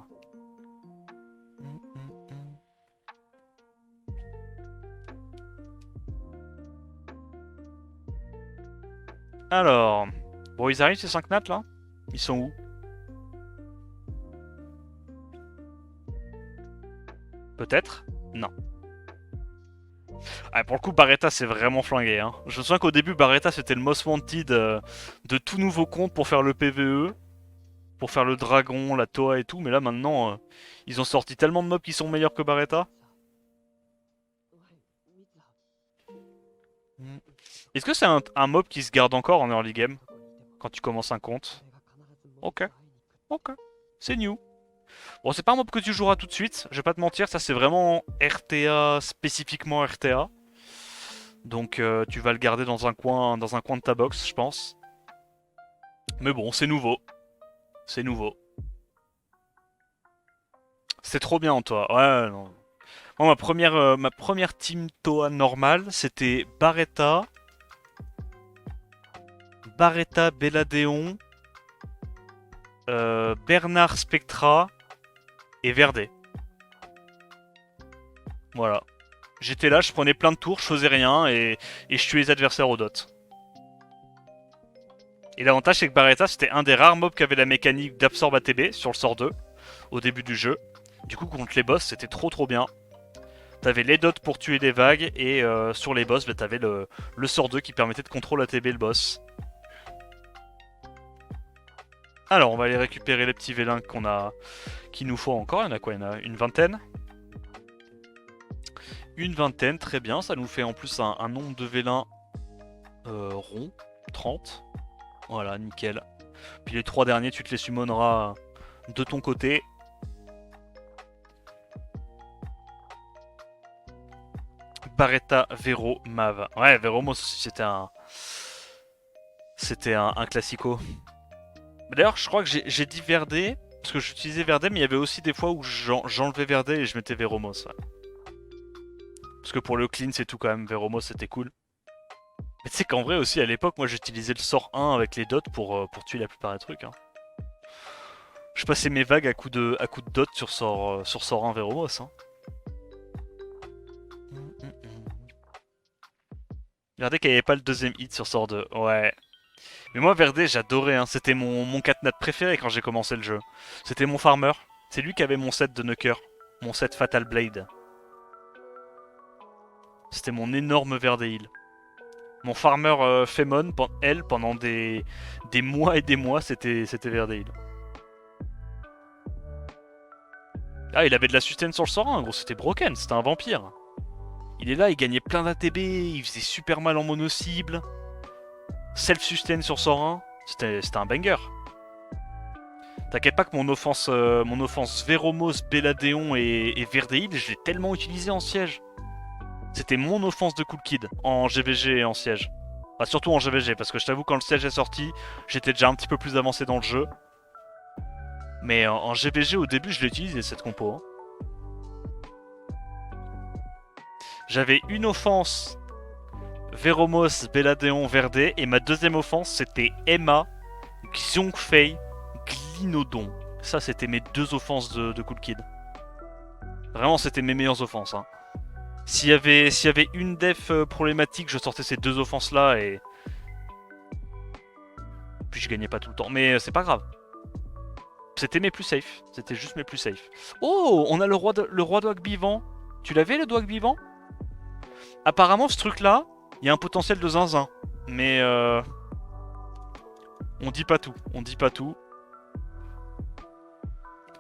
Alors... Bon, ils arrivent ces 5 nats là? Ils sont où? Peut-être? Non. Ah, pour le coup, Barretta, c'est vraiment flingué. Hein. Je me souviens qu'au début, Barretta, c'était le most wanted de tout nouveau compte pour faire le PvE, pour faire le dragon, la Toa et tout. Mais là, maintenant, ils ont sorti tellement de mobs qui sont meilleurs que Barretta. Est-ce que c'est un mob qui se garde encore en early game quand tu commences un compte? Ok, ok, c'est new. Bon, c'est pas un mob que tu joueras tout de suite, je vais pas te mentir, ça c'est vraiment RTA, spécifiquement RTA. Donc tu vas le garder dans un coin de ta box, je pense. Mais bon, c'est nouveau. C'est nouveau. C'est trop bien, toi. Ouais, non. Moi, ma première team Toa normale, c'était Barretta, Belladéon, Bernard Spectra et Verde. Voilà. J'étais là, je prenais plein de tours, je faisais rien et je tuais les adversaires au dot. Et l'avantage c'est que Barretta c'était un des rares mobs qui avait la mécanique d'absorbe ATB sur le sort 2 au début du jeu. Du coup contre les boss c'était trop bien. T'avais les dots pour tuer des vagues et sur les boss bah, t'avais le sort 2 qui permettait de contrôler ATB le boss. Alors on va aller récupérer les petits vélins qu'il nous faut encore. Il y en a quoi? Il y en a une vingtaine. Une vingtaine, très bien. Ça nous fait en plus un nombre de vélins rond, 30. Voilà, nickel. Puis les 3 derniers, tu te les summoneras de ton côté. Barretta, Vero, Mav. Ouais, Vero, moi c'était un... C'était un classico. D'ailleurs, je crois que j'ai dit Verde, parce que j'utilisais Verde, mais il y avait aussi des fois où j'enlevais Verde et je mettais Veromos. Ouais. Parce que pour le clean, c'est tout quand même. Veromos, c'était cool. Mais tu sais qu'en vrai aussi, à l'époque, moi j'utilisais le sort 1 avec les dots pour tuer la plupart des trucs. Hein. Je passais mes vagues à coups de dot sur sort 1 Véromos. Hein. Regardez qu'il n'y avait pas le deuxième hit sur sort 2. Ouais. Mais moi, Verde, j'adorais. Hein. C'était mon catnat préféré quand j'ai commencé le jeu. C'était mon farmer. C'est lui qui avait mon set de Nucker. Mon set Fatal Blade. C'était mon énorme Verde Heal. Mon farmer Femon, elle, pendant des mois et des mois, c'était Verde Heal. Ah, il avait de la sustain sur le sort 1, gros, c'était broken, c'était un vampire. Il est là, il gagnait plein d'ATB, il faisait super mal en mono-cible. Self-sustain sur sort 1, c'était un banger. T'inquiète pas que mon offense Véromos, Belladéon et Verdeil, je l'ai tellement utilisé en siège. C'était mon offense de Cool Kid en GVG et en siège. Enfin, surtout en GVG, parce que je t'avoue, quand le siège est sorti, j'étais déjà un petit peu plus avancé dans le jeu. Mais en GVG, au début, je l'ai utilisé cette compo. Hein. J'avais une offense Véromos, Belladéon, Verde, et ma deuxième offense, c'était Emma, Xiongfei, Glinodon. Ça, c'était mes deux offenses de Cool Kid. Vraiment, c'était mes meilleures offenses. Hein. S'il y avait une def problématique, je sortais ces deux offenses-là et... Puis je gagnais pas tout le temps. Mais c'est pas grave. C'était mes plus safe. C'était juste mes plus safe. Oh, on a le roi doig vivant. Tu l'avais, le doig vivant? Apparemment, ce truc-là, il y a un potentiel de zinzin. Mais on dit pas tout. On dit pas tout.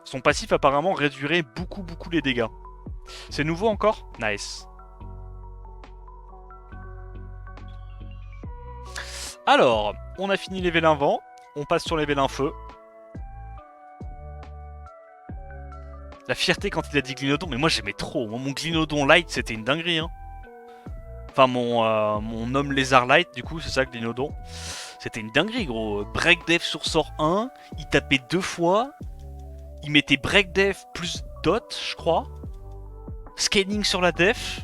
Son passif, apparemment, réduirait beaucoup les dégâts. C'est nouveau encore? Nice. Alors, on a fini les vélins vent. On passe sur les vélins feu. La fierté quand il a dit Glinodon, mais moi j'aimais trop. Mon Glinodon Light, c'était une dinguerie. Hein. Enfin, mon homme lézard Light, du coup, c'est ça, Glinodon. C'était une dinguerie, gros. Break Def sur sort 1, il tapait 2 fois. Il mettait Break Def plus Dot, je crois. Scaling sur la def.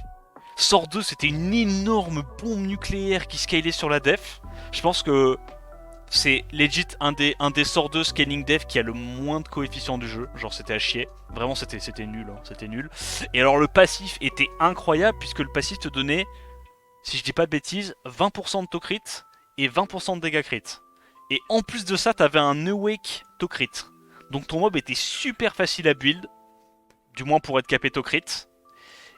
Sort 2, c'était une énorme bombe nucléaire qui scalait sur la def. Je pense que c'est legit un des sorts 2 scaling def qui a le moins de coefficient du jeu. Genre, c'était à chier. Vraiment, c'était nul. Hein. C'était nul. Et alors, le passif était incroyable puisque le passif te donnait, si je dis pas de bêtises, 20% de to crit et 20% de dégâts crit. Et en plus de ça, t'avais un Awake to crit. Donc ton mob était super facile à build. Du moins pour être capé to crit.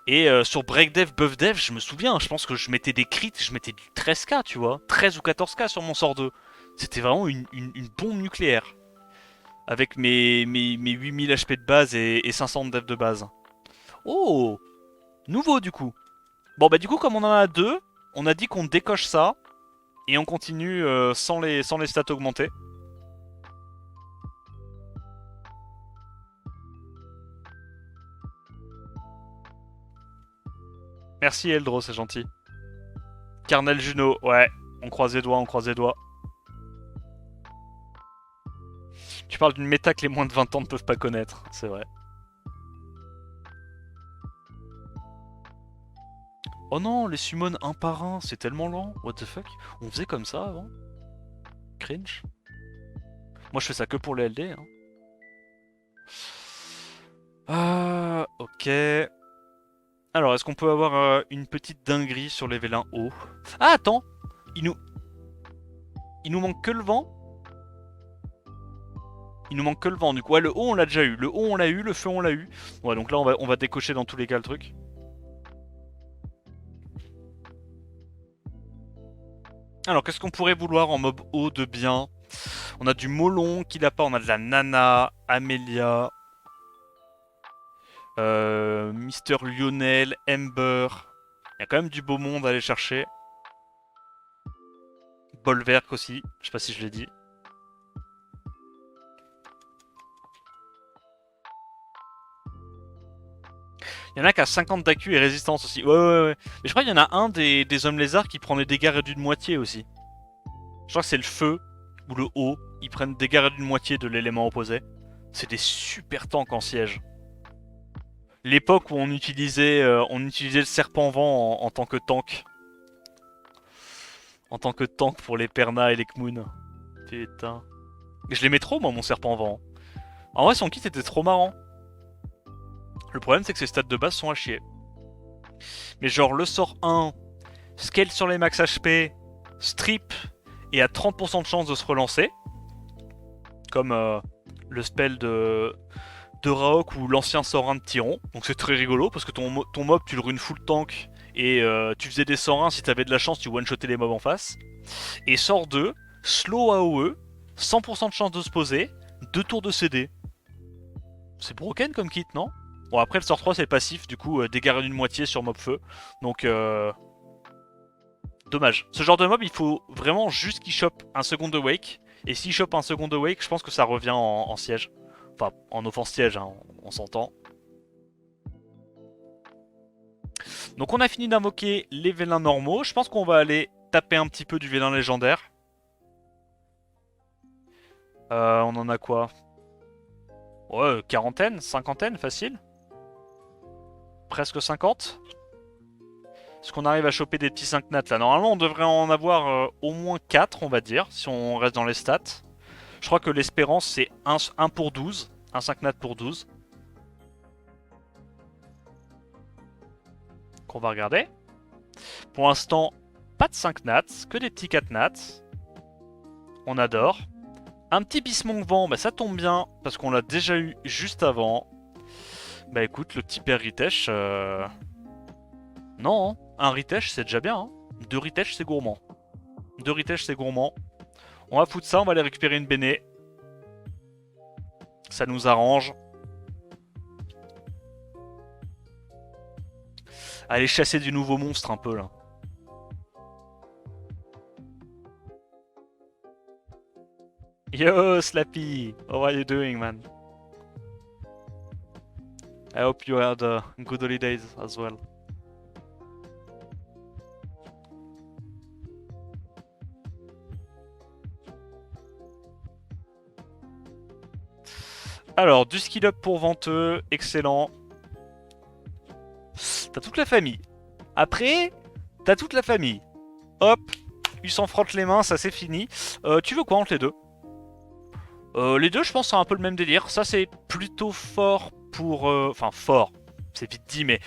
Et sur Break Dev, Buff Dev, je me souviens, je pense que je mettais des crits, je mettais du 13k, tu vois. 13 ou 14k sur mon sort 2. C'était vraiment une bombe nucléaire. Avec mes 8000 HP de base et 500 de dev de base. Oh, nouveau du coup. Bon bah du coup comme on en a deux, on a dit qu'on décoche ça. Et on continue sans les stats augmentés. Merci Eldro, c'est gentil. Carnel Juno, ouais. On croise les doigts, on croise les doigts. Tu parles d'une méta que les moins de 20 ans ne peuvent pas connaître, c'est vrai. Oh non, les summons un par un, c'est tellement lent. What the fuck? On faisait comme ça avant? Cringe. Moi je fais ça que pour les LD. Hein. Ok. Alors, est-ce qu'on peut avoir une petite dinguerie sur les vélins hauts? Ah, attends! Il nous manque que le vent? Il nous manque que le vent, du coup. Ouais, le haut, on l'a déjà eu. Le haut, on l'a eu. Le feu, on l'a eu. Ouais, donc là, on va décocher dans tous les cas le truc. Alors, qu'est-ce qu'on pourrait vouloir en mob haut de bien? On a du Molon qui l'a pas. On a de la Nana, Amelia, Mister Lionel, Ember. Il y a quand même du beau monde à aller chercher. Bolverk aussi, je sais pas si je l'ai dit. Il y en a qui a 50 d'AQ et résistance aussi. Ouais. Mais je crois qu'il y en a un des hommes lézards qui prend des dégâts réduits de moitié aussi. Je crois que c'est le feu ou le haut. Ils prennent des dégâts réduits de moitié de l'élément opposé. C'est des super tanks en siège. L'époque où on utilisait le serpent vent en tant que tank. En tant que tank pour les Perna et les Kmoon. Putain. Je l'aimais trop, moi, mon serpent vent. En vrai, son kit était trop marrant. Le problème, c'est que ses stats de base sont à chier. Mais genre, le sort 1, scale sur les max HP, strip, et a 30% de chance de se relancer. Comme le spell de Raok ou l'ancien sort 1 de Tyron. Donc c'est très rigolo parce que ton mob, tu le runes full tank. Et tu faisais des sorts 1, si t'avais de la chance, tu one-shotais les mobs en face. Et sort 2, slow AOE, 100% de chance de se poser, 2 tours de CD. C'est broken comme kit, non? Bon, après le sort 3 c'est passif, du coup dégâts d'une moitié sur mob feu. Donc dommage. Ce genre de mob, il faut vraiment juste qu'il chope un second de wake. Et s'il chope un second de wake, je pense que ça revient en siège. Enfin, en offense siège, hein, on s'entend. Donc on a fini d'invoquer les vélins normaux. Je pense qu'on va aller taper un petit peu du vélin légendaire. On en a quoi? Ouais, quarantaine, cinquantaine, facile. Presque 50. Est-ce qu'on arrive à choper des petits 5 nats là? Normalement, on devrait en avoir au moins 4, on va dire, si on reste dans les stats. Je crois que l'espérance, c'est 1 pour 12. Un 5 nats pour 12. Qu'on va regarder. Pour l'instant, pas de 5 nats, que des petits 4 nats. On adore. Un petit Bismonk vent, bah ça tombe bien, parce qu'on l'a déjà eu juste avant. Bah écoute, le petit père Ritesh... Non, hein. Un Ritesh c'est déjà bien. Hein. 2 Ritesh c'est gourmand. 2 Ritesh c'est gourmand. On va foutre ça, on va aller récupérer une Béné. Ça nous arrange. Aller chasser du nouveau monstre un peu là. Yo Slappy, how are you doing man? I hope you had good holidays as well. Alors, du skill up pour Venteux, excellent. T'as toute la famille. Après, t'as toute la famille. Hop, ils s'en frottent les mains, ça c'est fini. Tu veux quoi entre les deux? Les deux, je pense, c'est un peu le même délire. Ça, c'est plutôt fort pour... Enfin, fort, c'est vite dit, mais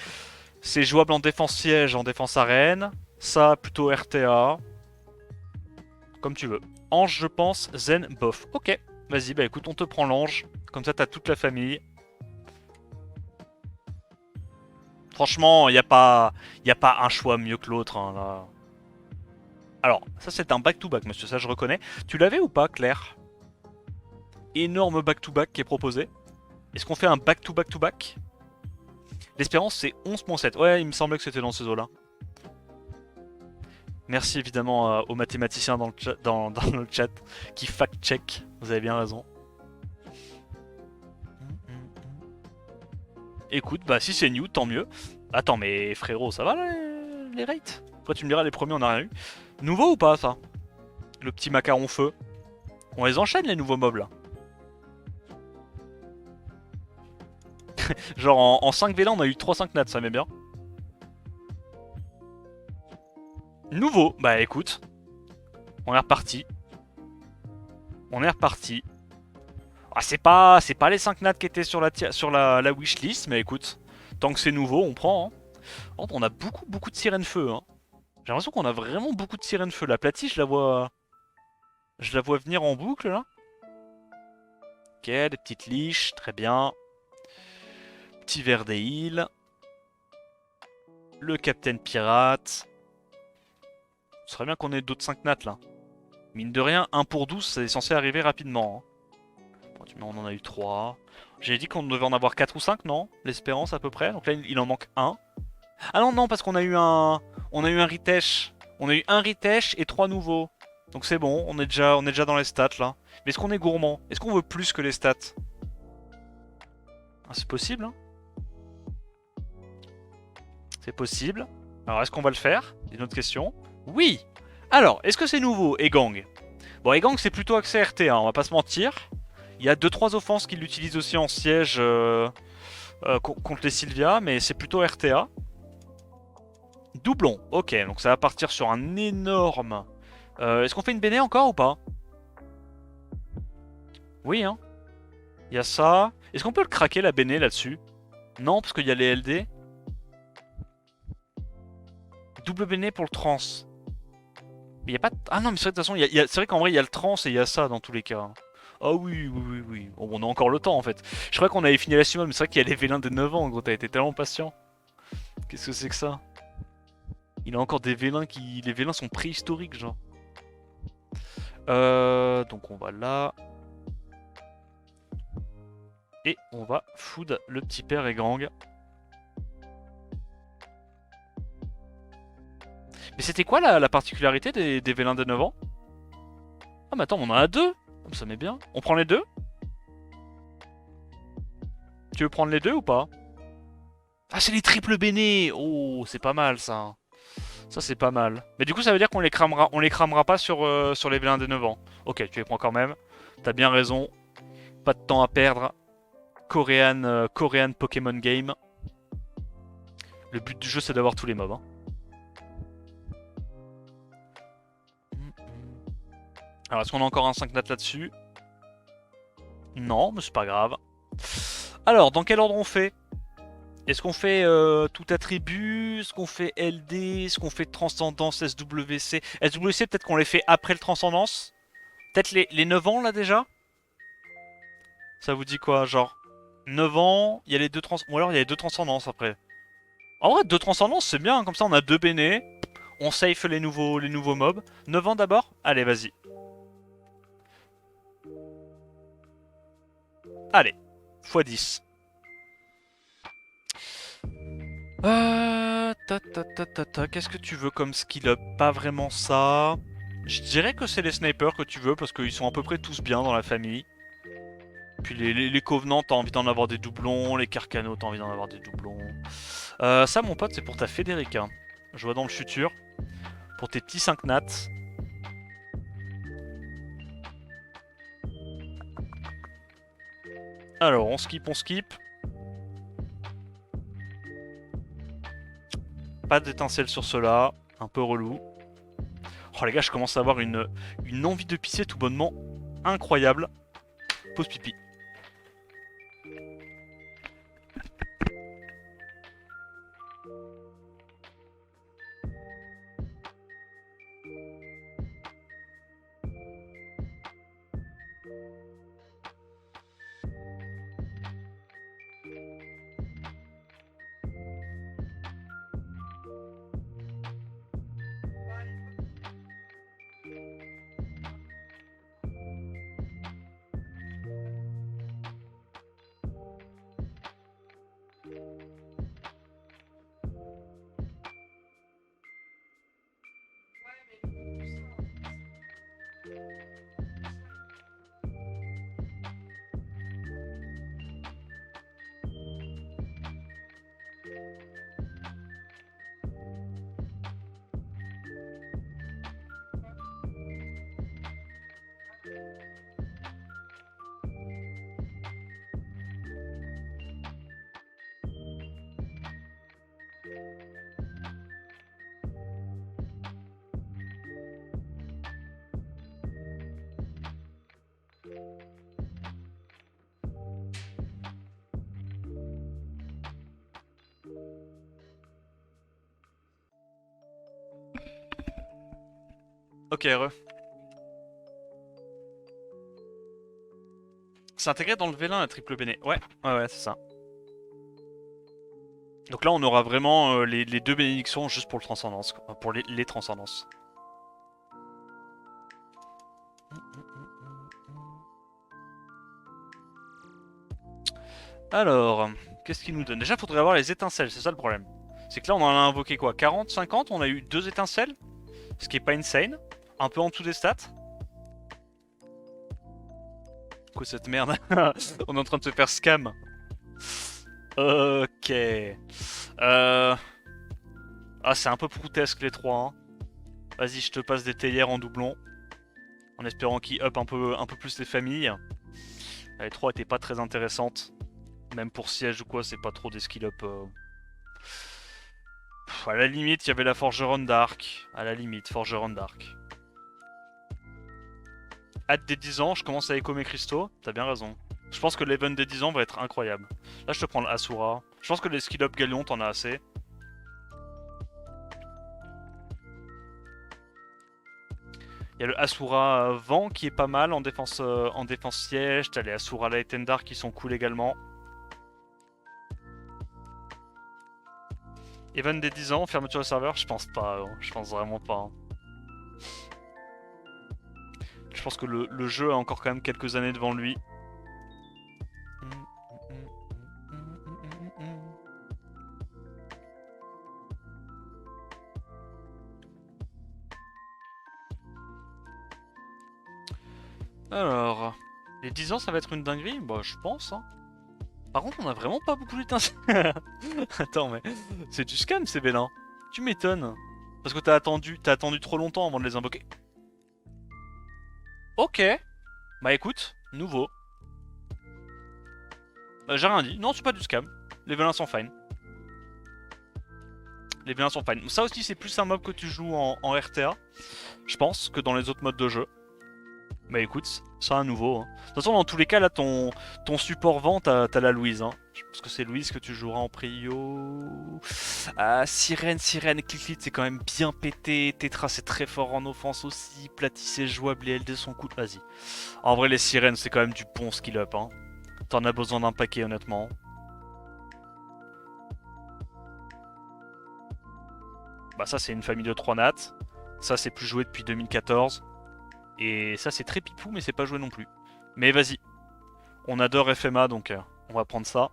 c'est jouable en défense siège, en défense arène. Ça, plutôt RTA. Comme tu veux. Ange, je pense, Zen, bof. Ok, vas-y, bah écoute, on te prend l'ange. Comme ça, t'as toute la famille. Franchement, y a pas un choix mieux que l'autre, hein, là. Alors, ça c'est un back-to-back, monsieur, ça je reconnais. Tu l'avais ou pas, Claire? Énorme back-to-back qui est proposé. Est-ce qu'on fait un back-to-back-to-back? L'espérance c'est 11.7. Ouais, il me semblait que c'était dans ces eaux-là. Merci évidemment aux mathématiciens dans le chat qui fact-check. Vous avez bien raison. Écoute, bah si c'est new, tant mieux. Attends, mais frérot, ça va là, les rates? Après tu me diras, les premiers on a rien eu. Nouveau ou pas ça? Le petit macaron feu. On les enchaîne les nouveaux mobs là. Genre en 5 V1 on a eu 3-5 nats, ça m'est bien. Nouveau, bah écoute. On est reparti. On est reparti. Ah, c'est pas les 5 nats qui étaient sur la wishlist, mais écoute, tant que c'est nouveau, on prend. Hein. Oh, on a beaucoup de sirènes feu. Hein. J'ai l'impression qu'on a vraiment beaucoup de sirènes feu. La platie, je la vois venir en boucle là. Ok, des petites liches, très bien. Petit verre des îles. Le capitaine pirate. Ce serait bien qu'on ait d'autres 5 nats là. Mine de rien, 1 pour 12, c'est censé arriver rapidement. Hein. Bon, on en a eu 3. J'ai dit qu'on devait en avoir 4 ou 5, non? L'espérance à peu près. Donc là, il en manque 1. Ah non, non, parce qu'on a eu un... On a eu un Ritesh. On a eu un Ritesh et 3 nouveaux. Donc c'est bon, on est déjà dans les stats là. Mais est-ce qu'on est gourmand? Est-ce qu'on veut plus que les stats? Ah, c'est possible, hein? C'est possible. Alors est-ce qu'on va le faire? C'est une autre question. Oui! Alors, est-ce que c'est nouveau, Egang? Bon, Egang c'est plutôt accès RT, hein, on va pas se mentir. Il y a 2-3 offenses qui l'utilisent aussi en siège contre les Sylvia, mais c'est plutôt RTA. Doublon, ok, donc ça va partir sur un énorme... Est-ce qu'on fait une Béné encore ou pas? Oui, hein. Il y a ça. Est-ce qu'on peut le craquer la Béné là-dessus? Non, parce qu'il y a les LD. Double Béné pour le trans. Mais il y a pas de... Ah non, mais c'est vrai, de toute façon, c'est vrai qu'en vrai, il y a le trans et il y a ça dans tous les cas. Ah oui, oui, oui, oui. Bon, on a encore le temps en fait. Je crois qu'on avait fini la summon, mais c'est vrai qu'il y a les vélins des 9 ans, gros. T'as été tellement patient. Qu'est-ce que c'est que ça? Il a encore des vélins qui... Les vélins sont préhistoriques, genre. Donc on va là. Et on va food le petit père et Grang. Mais c'était quoi la particularité des vélins de 9 ans? Ah mais attends, on en a deux. Ça met bien. On prend les deux? Tu veux prendre les deux ou pas? Ah, c'est les triples bénés. Oh, c'est pas mal ça. Ça c'est pas mal. Mais du coup ça veut dire qu'on les cramera pas sur les vélins des 9 ans. Ok, tu les prends quand même. T'as bien raison. Pas de temps à perdre. Korean Pokémon Game. Le but du jeu c'est d'avoir tous les mobs. Hein. Alors est-ce qu'on a encore un 5 nat là-dessus? Non, mais c'est pas grave. Alors, dans quel ordre on fait? Est-ce qu'on fait tout attribut? Est-ce qu'on fait LD? Est-ce qu'on fait transcendance SWC? SWC, peut-être qu'on les fait après le transcendance? Peut-être les 9 ans là déjà? Ça vous dit quoi? Genre 9 ans, il y a les deux trans... Ou alors il y a les deux transcendances après. En vrai, deux transcendances c'est bien, comme ça on a deux bénés. On safe les nouveaux mobs. 9 ans d'abord? Allez, vas-y. Allez, x10. Qu'est-ce que tu veux comme skill up? Pas vraiment ça. Je dirais que c'est les snipers que tu veux parce qu'ils sont à peu près tous bien dans la famille. Puis les Covenants, t'as envie d'en avoir des doublons. Les Carcano, t'as envie d'en avoir des doublons. Ça, mon pote, c'est pour ta Federica. Je vois dans le futur. Pour tes petits 5 nats. Alors, on skip, on skip. Pas d'étincelle sur cela. Un peu relou. Oh les gars, je commence à avoir une envie de pisser tout bonnement incroyable. Pause pipi. Ok, re. C'est intégré dans le V1 la triple béné. Ouais, ouais, c'est ça. Donc là, on aura vraiment les deux bénédictions juste pour le transcendance, quoi. Pour les transcendances. Alors, qu'est-ce qu'il nous donne? Déjà, il faudrait avoir les étincelles, c'est ça le problème. C'est que là, on en a invoqué quoi? 40, 50? On a eu 2 étincelles? Ce qui est pas insane. Un peu en dessous des stats. Quoi cette merde? On est en train de se faire scam. Ok. Ah, c'est un peu proutesque les trois. Hein. Vas-y, je te passe des théières en doublon. En espérant qu'ils up un peu plus les familles. Les 3 étaient pas très intéressantes. Même pour siège ou quoi, c'est pas trop des skill up. À la limite, il y avait la Forgeron Dark. À la limite, Forgeron Dark. Hâte des 10 ans, je commence à écho mes cristaux. T'as bien raison. Je pense que l'event des 10 ans va être incroyable. Là, je te prends l'Asura. Je pense que les skill up Galion, t'en as assez. Il y a le Asura Vent qui est pas mal en défense siège. T'as les Asura Light and Dark qui sont cool également. Event des 10 ans, fermeture de serveur, je pense pas. Je pense vraiment pas. Hein. Je pense que le jeu a encore quand même quelques années devant lui. Alors, les 10 ans ça va être une dinguerie? Bah je pense. Hein. Par contre on a vraiment pas beaucoup d'étincelles. Attends mais c'est du scam ces bélins. Tu m'étonnes. Parce que t'as attendu trop longtemps avant de les invoquer. Ok. Bah écoute, nouveau. Bah, j'ai rien dit. Non c'est pas du scam. Les vélins sont fine. Les vélins sont fine. Ça aussi c'est plus un mob que tu joues en RTA. Je pense que dans les autres modes de jeu. Bah écoute, c'est un nouveau. Hein. De toute façon, dans tous les cas, là, ton support vent, t'as la Louise. Hein. Je pense que c'est Louise que tu joueras en prio. Ah, Sirène, Clicklit, c'est quand même bien pété. Tetra, c'est très fort en offense aussi. Platy, c'est jouable. Les LD sont cool. Vas-y. En vrai, les sirènes, c'est quand même du bon skill up. Hein. T'en as besoin d'un paquet, honnêtement. Bah, ça, c'est une famille de 3 nats. Ça, c'est plus joué depuis 2014. Et ça, c'est très pipou, mais c'est pas joué non plus. Mais vas-y. On adore FMA, donc on va prendre ça.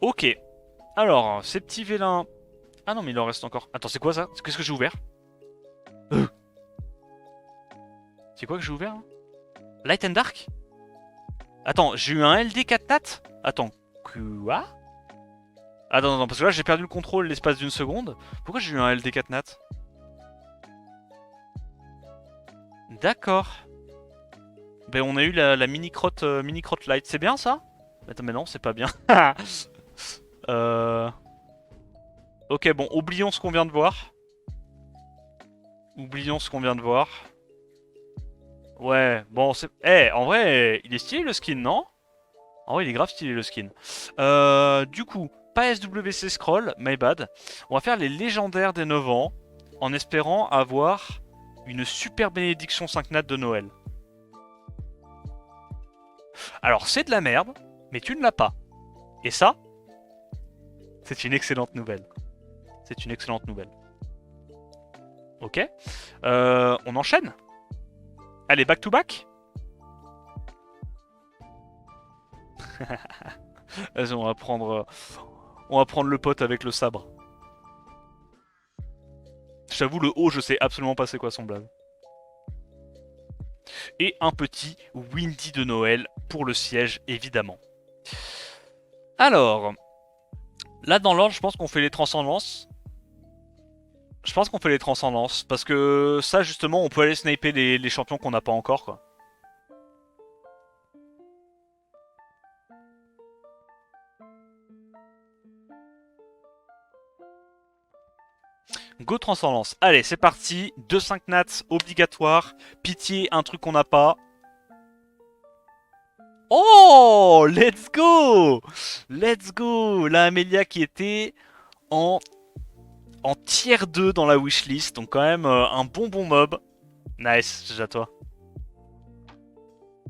Ok. Alors, ces petits vélins... Ah non, mais il en reste encore. Attends, c'est quoi ça? Qu'est-ce que j'ai ouvert? C'est quoi que j'ai ouvert hein? Light and Dark? Attends, j'ai eu un LD 4 nat? Attends, quoi? Attends, non, parce que là j'ai perdu le contrôle l'espace d'une seconde. Pourquoi j'ai eu un LD 4 nat? D'accord. Ben on a eu la mini-crotte light, c'est bien ça? Attends, mais non, c'est pas bien. euh... Ok, bon, oublions ce qu'on vient de voir. Oublions ce qu'on vient de voir. Ouais, bon, c'est... Eh, en vrai, il est stylé le skin, non? En vrai, il est grave stylé le skin. Du coup, pas SWC Scroll, my bad. On va faire les légendaires des 9 ans en espérant avoir une super bénédiction 5 nat de Noël. Alors, c'est de la merde, mais tu ne l'as pas. Et ça, c'est une excellente nouvelle. C'est une excellente nouvelle. Ok. On enchaîne. Allez, back to back. Vas-y, on va prendre le pote avec le sabre. J'avoue, le haut, je sais absolument pas c'est quoi son blaze. Et un petit Windy de Noël pour le siège, évidemment. Alors, là dans l'ordre, je pense qu'on fait les transcendances. Je pense qu'on fait les transcendances, parce que ça, justement, on peut aller sniper les champions qu'on n'a pas encore, quoi. Go transcendance. Allez, c'est parti. 2-5 nats obligatoire. Pitié, un truc qu'on n'a pas. Oh, let's go. Let's go. La Amelia qui était en tier 2 dans la wishlist. Donc quand même un bon mob. Nice, c'est à toi.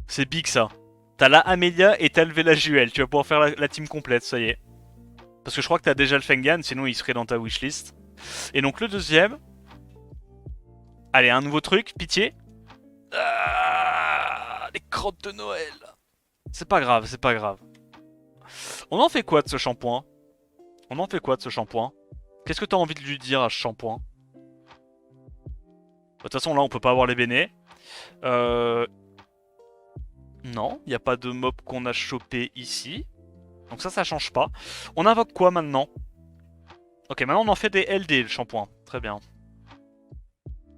C'est big ça. T'as la Amelia et t'as le Velajuel. Tu vas pouvoir faire la team complète, ça y est. Parce que je crois que t'as déjà le Fengan, sinon il serait dans ta wishlist. Et donc le deuxième... Allez, un nouveau truc, pitié. Ah, les crottes de Noël. C'est pas grave, c'est pas grave. On en fait quoi de ce shampoing? On en fait quoi de ce shampoing? Qu'est-ce que t'as envie de lui dire à ce shampoing? De toute façon, là, on peut pas avoir les bénés. Non, il n'y a pas de mob qu'on a chopé ici. Donc ça change pas. On invoque quoi maintenant? Ok, maintenant on en fait des LD, le shampoing. Très bien. De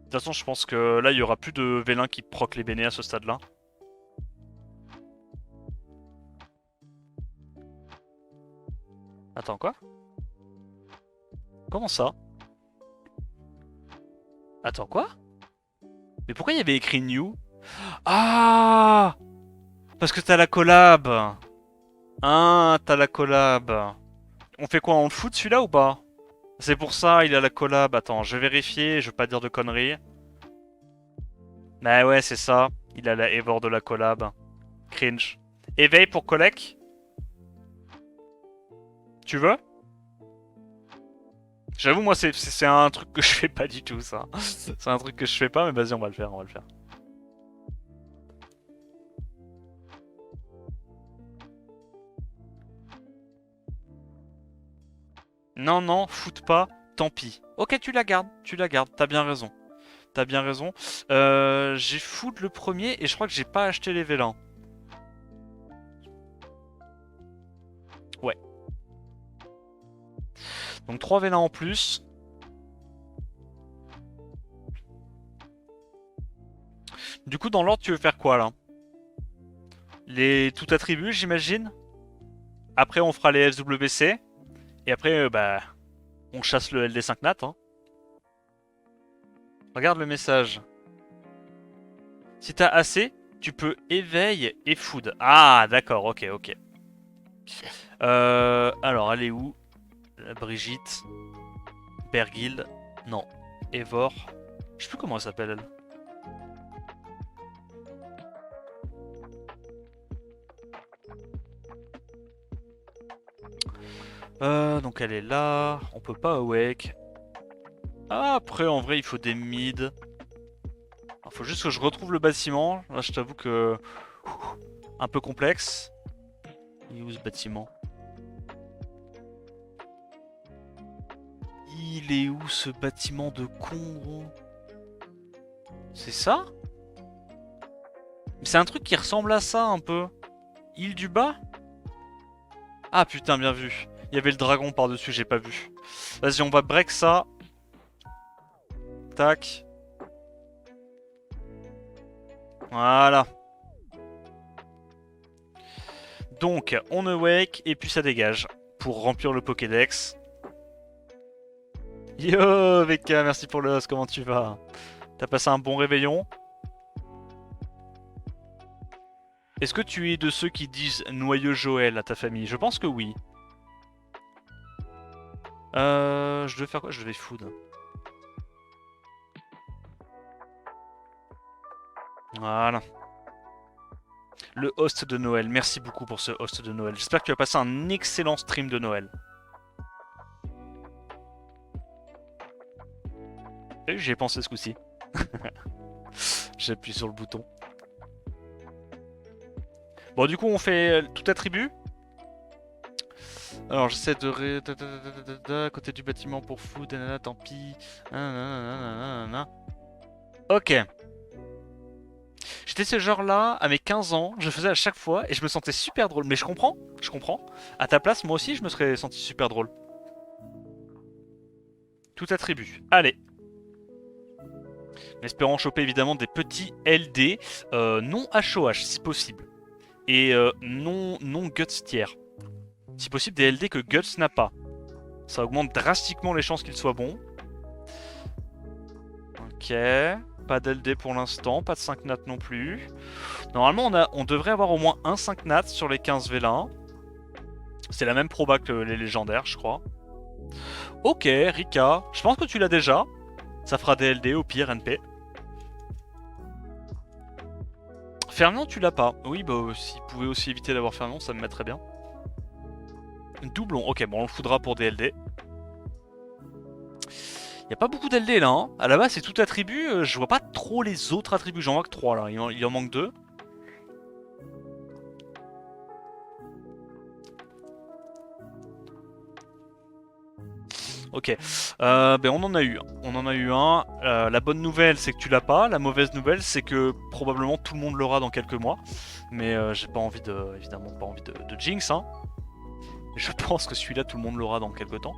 toute façon, je pense que là, il y aura plus de vélins qui proc les bénés à ce stade-là. Attends, quoi? Comment ça? Attends, quoi? Mais pourquoi il y avait écrit New? Ah! Parce que t'as la collab. Ah, t'as la collab. On fait quoi, on le fout celui-là ou pas? C'est pour ça, il a la collab. Attends, je vais vérifier, je veux pas dire de conneries. Bah ouais, c'est ça. Il a la Evor de la collab. Cringe. Éveil pour collect? Tu veux? J'avoue, moi, c'est un truc que je fais pas du tout, ça. C'est un truc que je fais pas, mais vas-y, on va le faire, on va le faire. Non, non, foute pas, tant pis. Ok, tu la gardes, t'as bien raison. T'as bien raison. J'ai foot le premier et je crois que j'ai pas acheté les vélins. Ouais. Donc 3 vélins en plus. Du coup, dans l'ordre, tu veux faire quoi là? Les tout attributs, j'imagine. Après, on fera les SWC. Et après, bah, on chasse le LD5 Nat. Hein. Regarde le message. Si t'as assez, tu peux éveil et food. Ah, d'accord, ok, ok. Alors, elle est où? Brigitte. Bergild. Non. Evor. Je sais plus comment elle s'appelle, elle. Donc elle est là. On peut pas awake. Ah, après, en vrai, il faut des mid. Il faut juste que je retrouve le bâtiment. Là, je t'avoue que... Un peu complexe. Il est où ce bâtiment? Il est où ce bâtiment de con, gros? C'est ça? C'est un truc qui ressemble à ça, un peu. Île du bas? Ah, putain, bien vu. Il y avait le dragon par-dessus, j'ai pas vu. Vas-y, on va break ça. Tac. Voilà. Donc, on awake et puis ça dégage. Pour remplir le Pokédex. Yo, VK, merci pour le host, comment tu vas? T'as passé un bon réveillon? Est-ce que tu es de ceux qui disent Noyeux Joël à ta famille? Je pense que oui. Je devais faire quoi? Je devais food. Voilà. Le host de Noël. Merci beaucoup pour ce host de Noël. J'espère que tu as passé un excellent stream de Noël. Et j'y ai pensé ce coup-ci. J'appuie sur le bouton. Bon, du coup, on fait tout attribut. Alors, j'essaie de... À côté du bâtiment pour food, tant pis. Ok. J'étais ce genre-là, à mes 15 ans, je faisais à chaque fois et je me sentais super drôle. Mais je comprends, je comprends. À ta place, moi aussi, je me serais senti super drôle. Tout attribut. Allez. Espérons choper évidemment des petits LD, non HOH si possible. Et non Guts tiers. Si possible, des LD que Guts n'a pas. Ça augmente drastiquement les chances qu'il soit bon. Ok. Pas d'LD pour l'instant, pas de 5 nat non plus. Normalement, on devrait avoir au moins un 5 nat sur les 15 vélins. C'est la même proba que les légendaires, je crois. Ok, Rika. Je pense que tu l'as déjà. Ça fera des LD au pire, NP. Fermion, tu l'as pas. Oui, bah, s'il pouvait aussi éviter d'avoir Fermion, ça me mettrait bien. Doublon. Ok, bon, on le foudra pour des LD. Y a pas beaucoup d'LD là, hein. À la base, c'est tout attribut. Je vois pas trop les autres attributs. J'en vois que 3 là. Il en manque 2. Ok, ben on en a eu un. On en a eu un. La bonne nouvelle, c'est que tu l'as pas. La mauvaise nouvelle, c'est que probablement tout le monde l'aura dans quelques mois. Mais j'ai pas envie de, évidemment, pas envie de jinx. Hein. Je pense que celui-là, tout le monde l'aura dans quelques temps.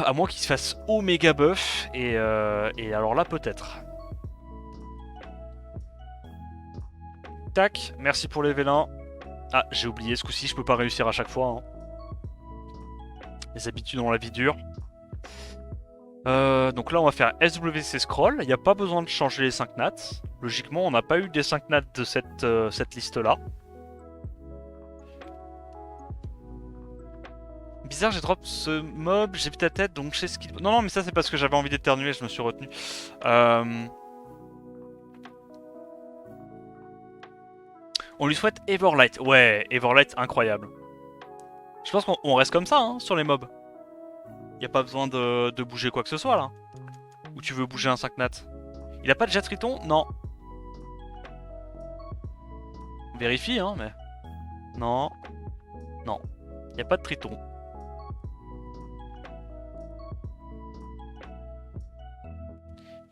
À moins qu'il se fasse Omega buff. Et alors là, peut-être. Tac, merci pour les vélins. Ah, j'ai oublié, ce coup-ci, je peux pas réussir à chaque fois. Hein. Les habitudes dans la vie dure. Donc là, on va faire SWC scroll. Il n'y a pas besoin de changer les 5 nats. Logiquement, on n'a pas eu des 5 nats de cette liste-là. Bizarre, j'ai drop ce mob, j'ai vu ta tête, donc je sais ce qu'il... Non, non, mais ça, c'est parce que j'avais envie d'éternuer, je me suis retenu. On lui souhaite Everlight. Ouais, Everlight, incroyable. Je pense qu'on reste comme ça, hein, sur les mobs. Y a pas besoin de bouger quoi que ce soit, là. Ou tu veux bouger un 5 nat? Il a pas de jet triton? Non. Vérifie, hein, mais... Non. Non. Y a pas de triton.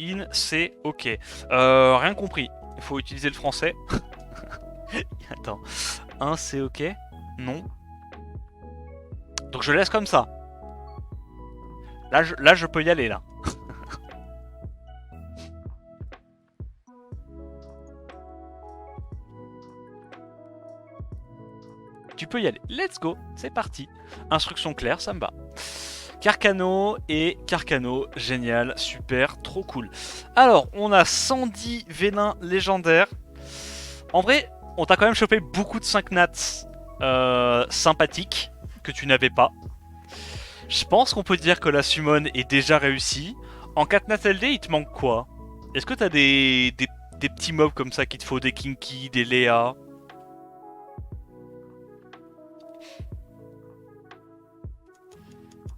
In, c'est ok. Rien compris. Il faut utiliser le français. Attends. Un, c'est ok? Non. Donc je laisse comme ça. Là, je peux y aller, là. Tu peux y aller. Let's go. C'est parti. Instruction claire, ça me va. Carcano et Carcano, génial, super, trop cool. Alors, on a 110 vélins légendaires. En vrai, on t'a quand même chopé beaucoup de 5 nats sympathiques que tu n'avais pas. Je pense qu'on peut dire que la summon est déjà réussie. En 4 nats LD, il te manque quoi? Est-ce que t'as des petits mobs comme ça qu'il te faut, des Kinky, des Léa?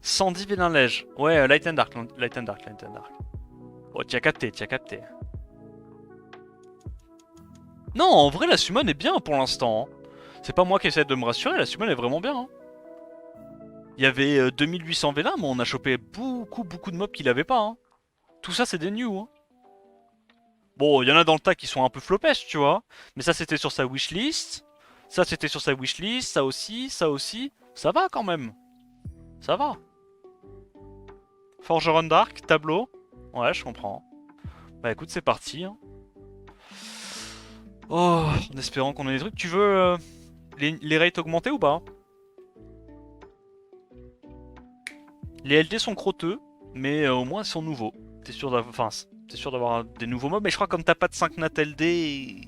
« 110 vélins lèges. Ouais, Light and Dark, Light and Dark, Light and Dark. Oh, tu as capté, tu as capté. Non, en vrai, la summon est bien pour l'instant. Hein. C'est pas moi qui essaie de me rassurer, la summon est vraiment bien. Hein. Il y avait 2800 vélins, mais on a chopé beaucoup de mobs qu'il avait pas. Hein. Tout ça, c'est des new. Hein. Bon, il y en a dans le tas qui sont un peu flopèches, tu vois. Mais ça, c'était sur sa wishlist. Ça, c'était sur sa wishlist. Ça aussi, ça aussi. Ça va quand même. Ça va. Forgeron Dark, tableau. Ouais, je comprends. Bah écoute, c'est parti. Hein. Oh, en espérant qu'on ait des trucs. Tu veux les rates augmentés ou pas? Les LD sont crotteux, mais au moins ils sont nouveaux. T'es sûr d'avoir des nouveaux mobs, mais je crois que comme t'as pas de 5 nat LD...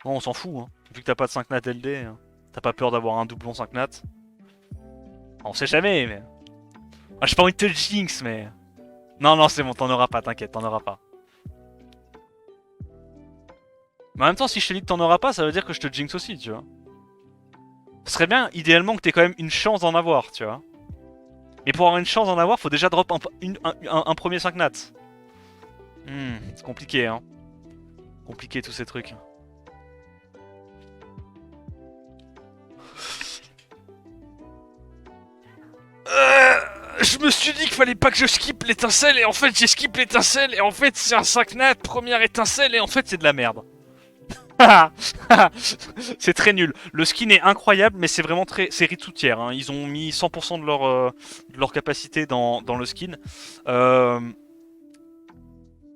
Bon, on s'en fout, hein. Vu que t'as pas de 5 nat LD, hein. T'as pas peur d'avoir un doublon 5 nat. On sait jamais, mais... Ah, j'ai pas envie de te jinx, mais... Non, non, c'est bon, t'en auras pas, t'inquiète, t'en auras pas. Mais en même temps, si je te dis que t'en auras pas, ça veut dire que je te jinx aussi, tu vois. Ce serait bien, idéalement, que t'aies quand même une chance d'en avoir, tu vois. Mais pour avoir une chance d'en avoir, faut déjà drop un premier 5 nats. C'est compliqué, hein. Compliqué tous ces trucs. Je me suis dit qu'il fallait pas que je skip l'étincelle, et en fait j'ai skip l'étincelle, et en fait c'est un 5 nat, première étincelle, et en fait c'est de la merde. C'est très nul. Le skin est incroyable, mais c'est vraiment très... C'est Ritsoutière, hein. Ils ont mis 100% de leur capacité dans le skin.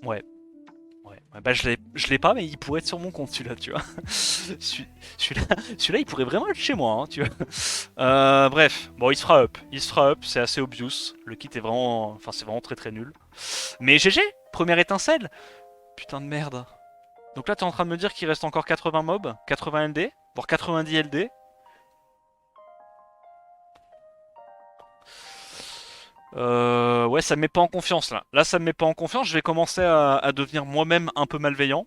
Ouais. Ouais. Bah je l'ai pas, mais il pourrait être sur mon compte celui-là, tu vois. Celui-là, il pourrait vraiment être chez moi, hein, tu vois. Bref, bon, il se fera up. Il se fera up, c'est assez obvious. Le kit est vraiment... Enfin, c'est vraiment très nul. Mais GG, première étincelle. Putain de merde. Donc là, t'es en train de me dire qu'il reste encore 80 mobs, 80 LD, voire 90 LD. Ouais, ça me met pas en confiance là. Là, ça me met pas en confiance. Je vais commencer à devenir moi-même un peu malveillant.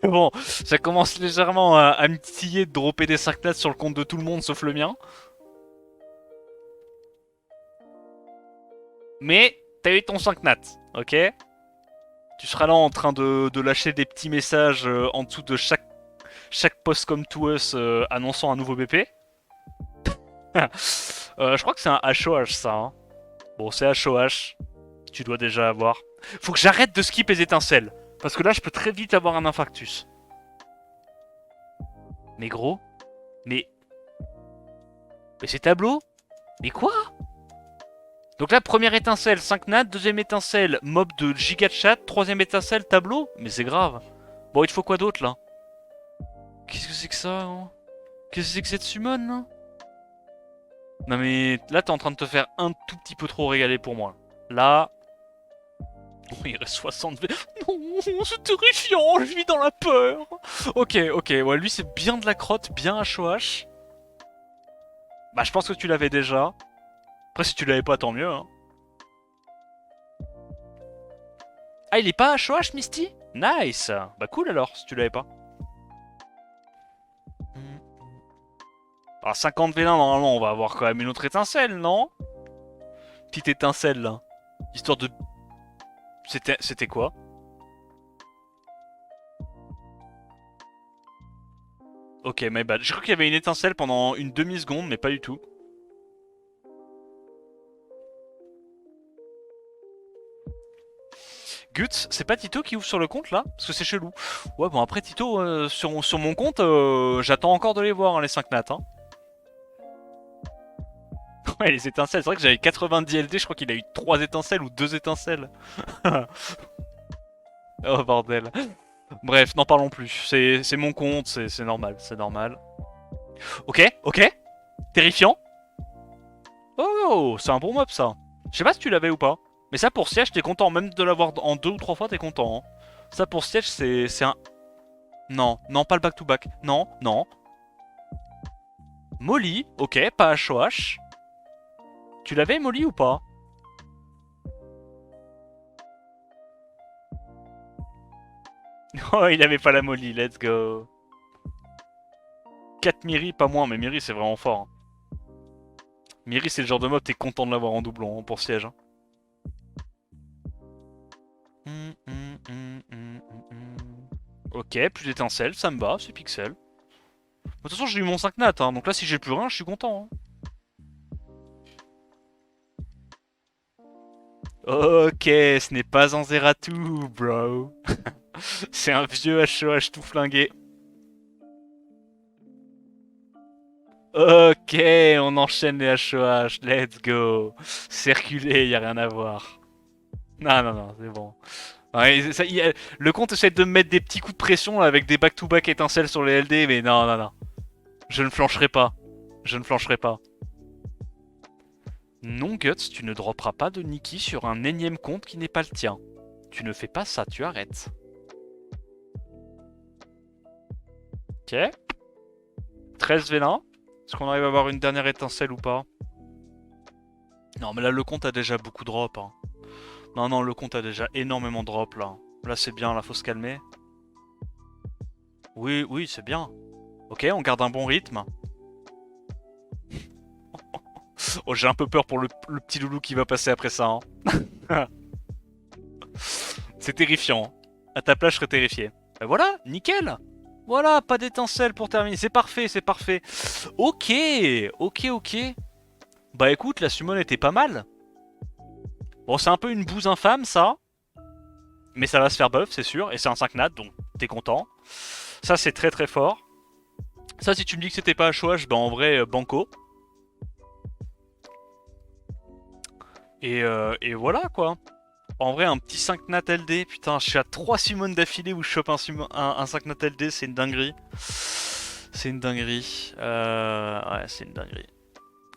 Bon, ça commence légèrement à me titiller de dropper des 5 nats sur le compte de tout le monde sauf le mien. Mais t'as eu ton 5 nats, ok? Tu seras là en train de lâcher des petits messages en dessous de chaque post comme to us annonçant un nouveau BP. Je crois que c'est un HOH ça. Hein. Bon, c'est HOH. Tu dois déjà avoir. Faut que j'arrête de skip les étincelles. Parce que là, je peux très vite avoir un infarctus. Mais gros. Mais c'est tableau. Mais quoi? Donc là, première étincelle, 5 nats. Deuxième étincelle, mob de giga chat. Troisième étincelle, tableau. Mais c'est grave. Bon, il te faut quoi d'autre là? Qu'est-ce que c'est que ça hein? Qu'est-ce que c'est que cette summon là? Non mais là t'es en train de te faire un tout petit peu trop régaler pour moi. Là... Oh, il reste 60 V. Non, c'est terrifiant, je vis dans la peur. Ok, ok, ouais, lui c'est bien de la crotte, bien HOH. Bah je pense que tu l'avais déjà. Après si tu l'avais pas, tant mieux. Hein. Ah il est pas HOH Misty? Nice. Bah cool alors, si tu l'avais pas. Alors 50 V1, normalement on va avoir quand même une autre étincelle, non? Petite étincelle là. Histoire de... C'était quoi? Ok, my bad. Je crois qu'il y avait une étincelle pendant une demi-seconde, mais pas du tout. Guts, c'est pas Tito qui ouvre sur le compte là? Parce que c'est chelou. Ouais, bon après Tito, sur mon compte, j'attends encore de les voir, hein, les 5 nats. Hein. Ouais, les étincelles, c'est vrai que j'avais 90 LD, je crois qu'il a eu 3 étincelles ou 2 étincelles. Oh bordel. Bref, n'en parlons plus. C'est mon compte, c'est normal, c'est normal. Ok, ok. Terrifiant. Oh, c'est un bon mob ça. Je sais pas si tu l'avais ou pas. Mais ça pour siège, t'es content. Même de l'avoir en 2 ou 3 fois, t'es content. Hein. Ça pour siège, c'est un... Non, non, pas le back-to-back. Non, non. Molly, ok, pas HOH. Tu l'avais Molly ou pas? Oh, il avait pas la Molly, let's go. 4 Miri, pas moins, mais Miri c'est vraiment fort. Hein. Miri c'est le genre de mob, t'es content de l'avoir en doublon hein, pour siège. Hein. Ok, plus d'étincelles, ça me va, c'est pixel. De toute façon, j'ai eu mon 5 nat, hein, donc là, si j'ai plus rien, je suis content. Hein. Ok, ce n'est pas un Zeratou, bro. C'est un vieux HOH tout flingué. Ok, on enchaîne les HOH, let's go. C'est reculé, y a rien à voir. Non, non, non, c'est bon. Ouais, le compte essaie de me mettre des petits coups de pression là, avec des back-to-back étincelles sur les LD, mais non, non, non. Je ne flancherai pas. Je ne flancherai pas. Non, Guts, tu ne dropperas pas de Nikki sur un énième compte qui n'est pas le tien. Tu ne fais pas ça, tu arrêtes. Ok. 13 vélins. Est-ce qu'on arrive à avoir une dernière étincelle ou pas? Non, mais là, le compte a déjà beaucoup de drop. Hein. Non, non, le compte a déjà énormément de drop, là. Là, c'est bien, là, faut se calmer. Oui, oui, c'est bien. Ok, on garde un bon rythme. Oh, j'ai un peu peur pour le petit loulou qui va passer après ça. Hein. C'est terrifiant. Hein. À ta place, je serais terrifié. Ben voilà, nickel. Voilà, pas d'étincelle pour terminer. C'est parfait, c'est parfait. Ok, ok, ok. Bah écoute, la summon était pas mal. Bon, c'est un peu une bouse infâme, ça. Mais ça va se faire buff, c'est sûr. Et c'est un 5 nat, donc t'es content. Ça, c'est très très fort. Ça, si tu me dis que c'était pas HOH, bah en vrai, banco. Et voilà, quoi. En vrai, un petit 5 nat LD, putain, je suis à 3 summons d'affilée où je chope un 5 nat LD, c'est une dinguerie. C'est une dinguerie. Ouais, c'est une dinguerie.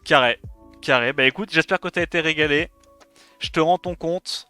Carré. Carré. Bah écoute, j'espère que t'as été régalé. Je te rends ton compte.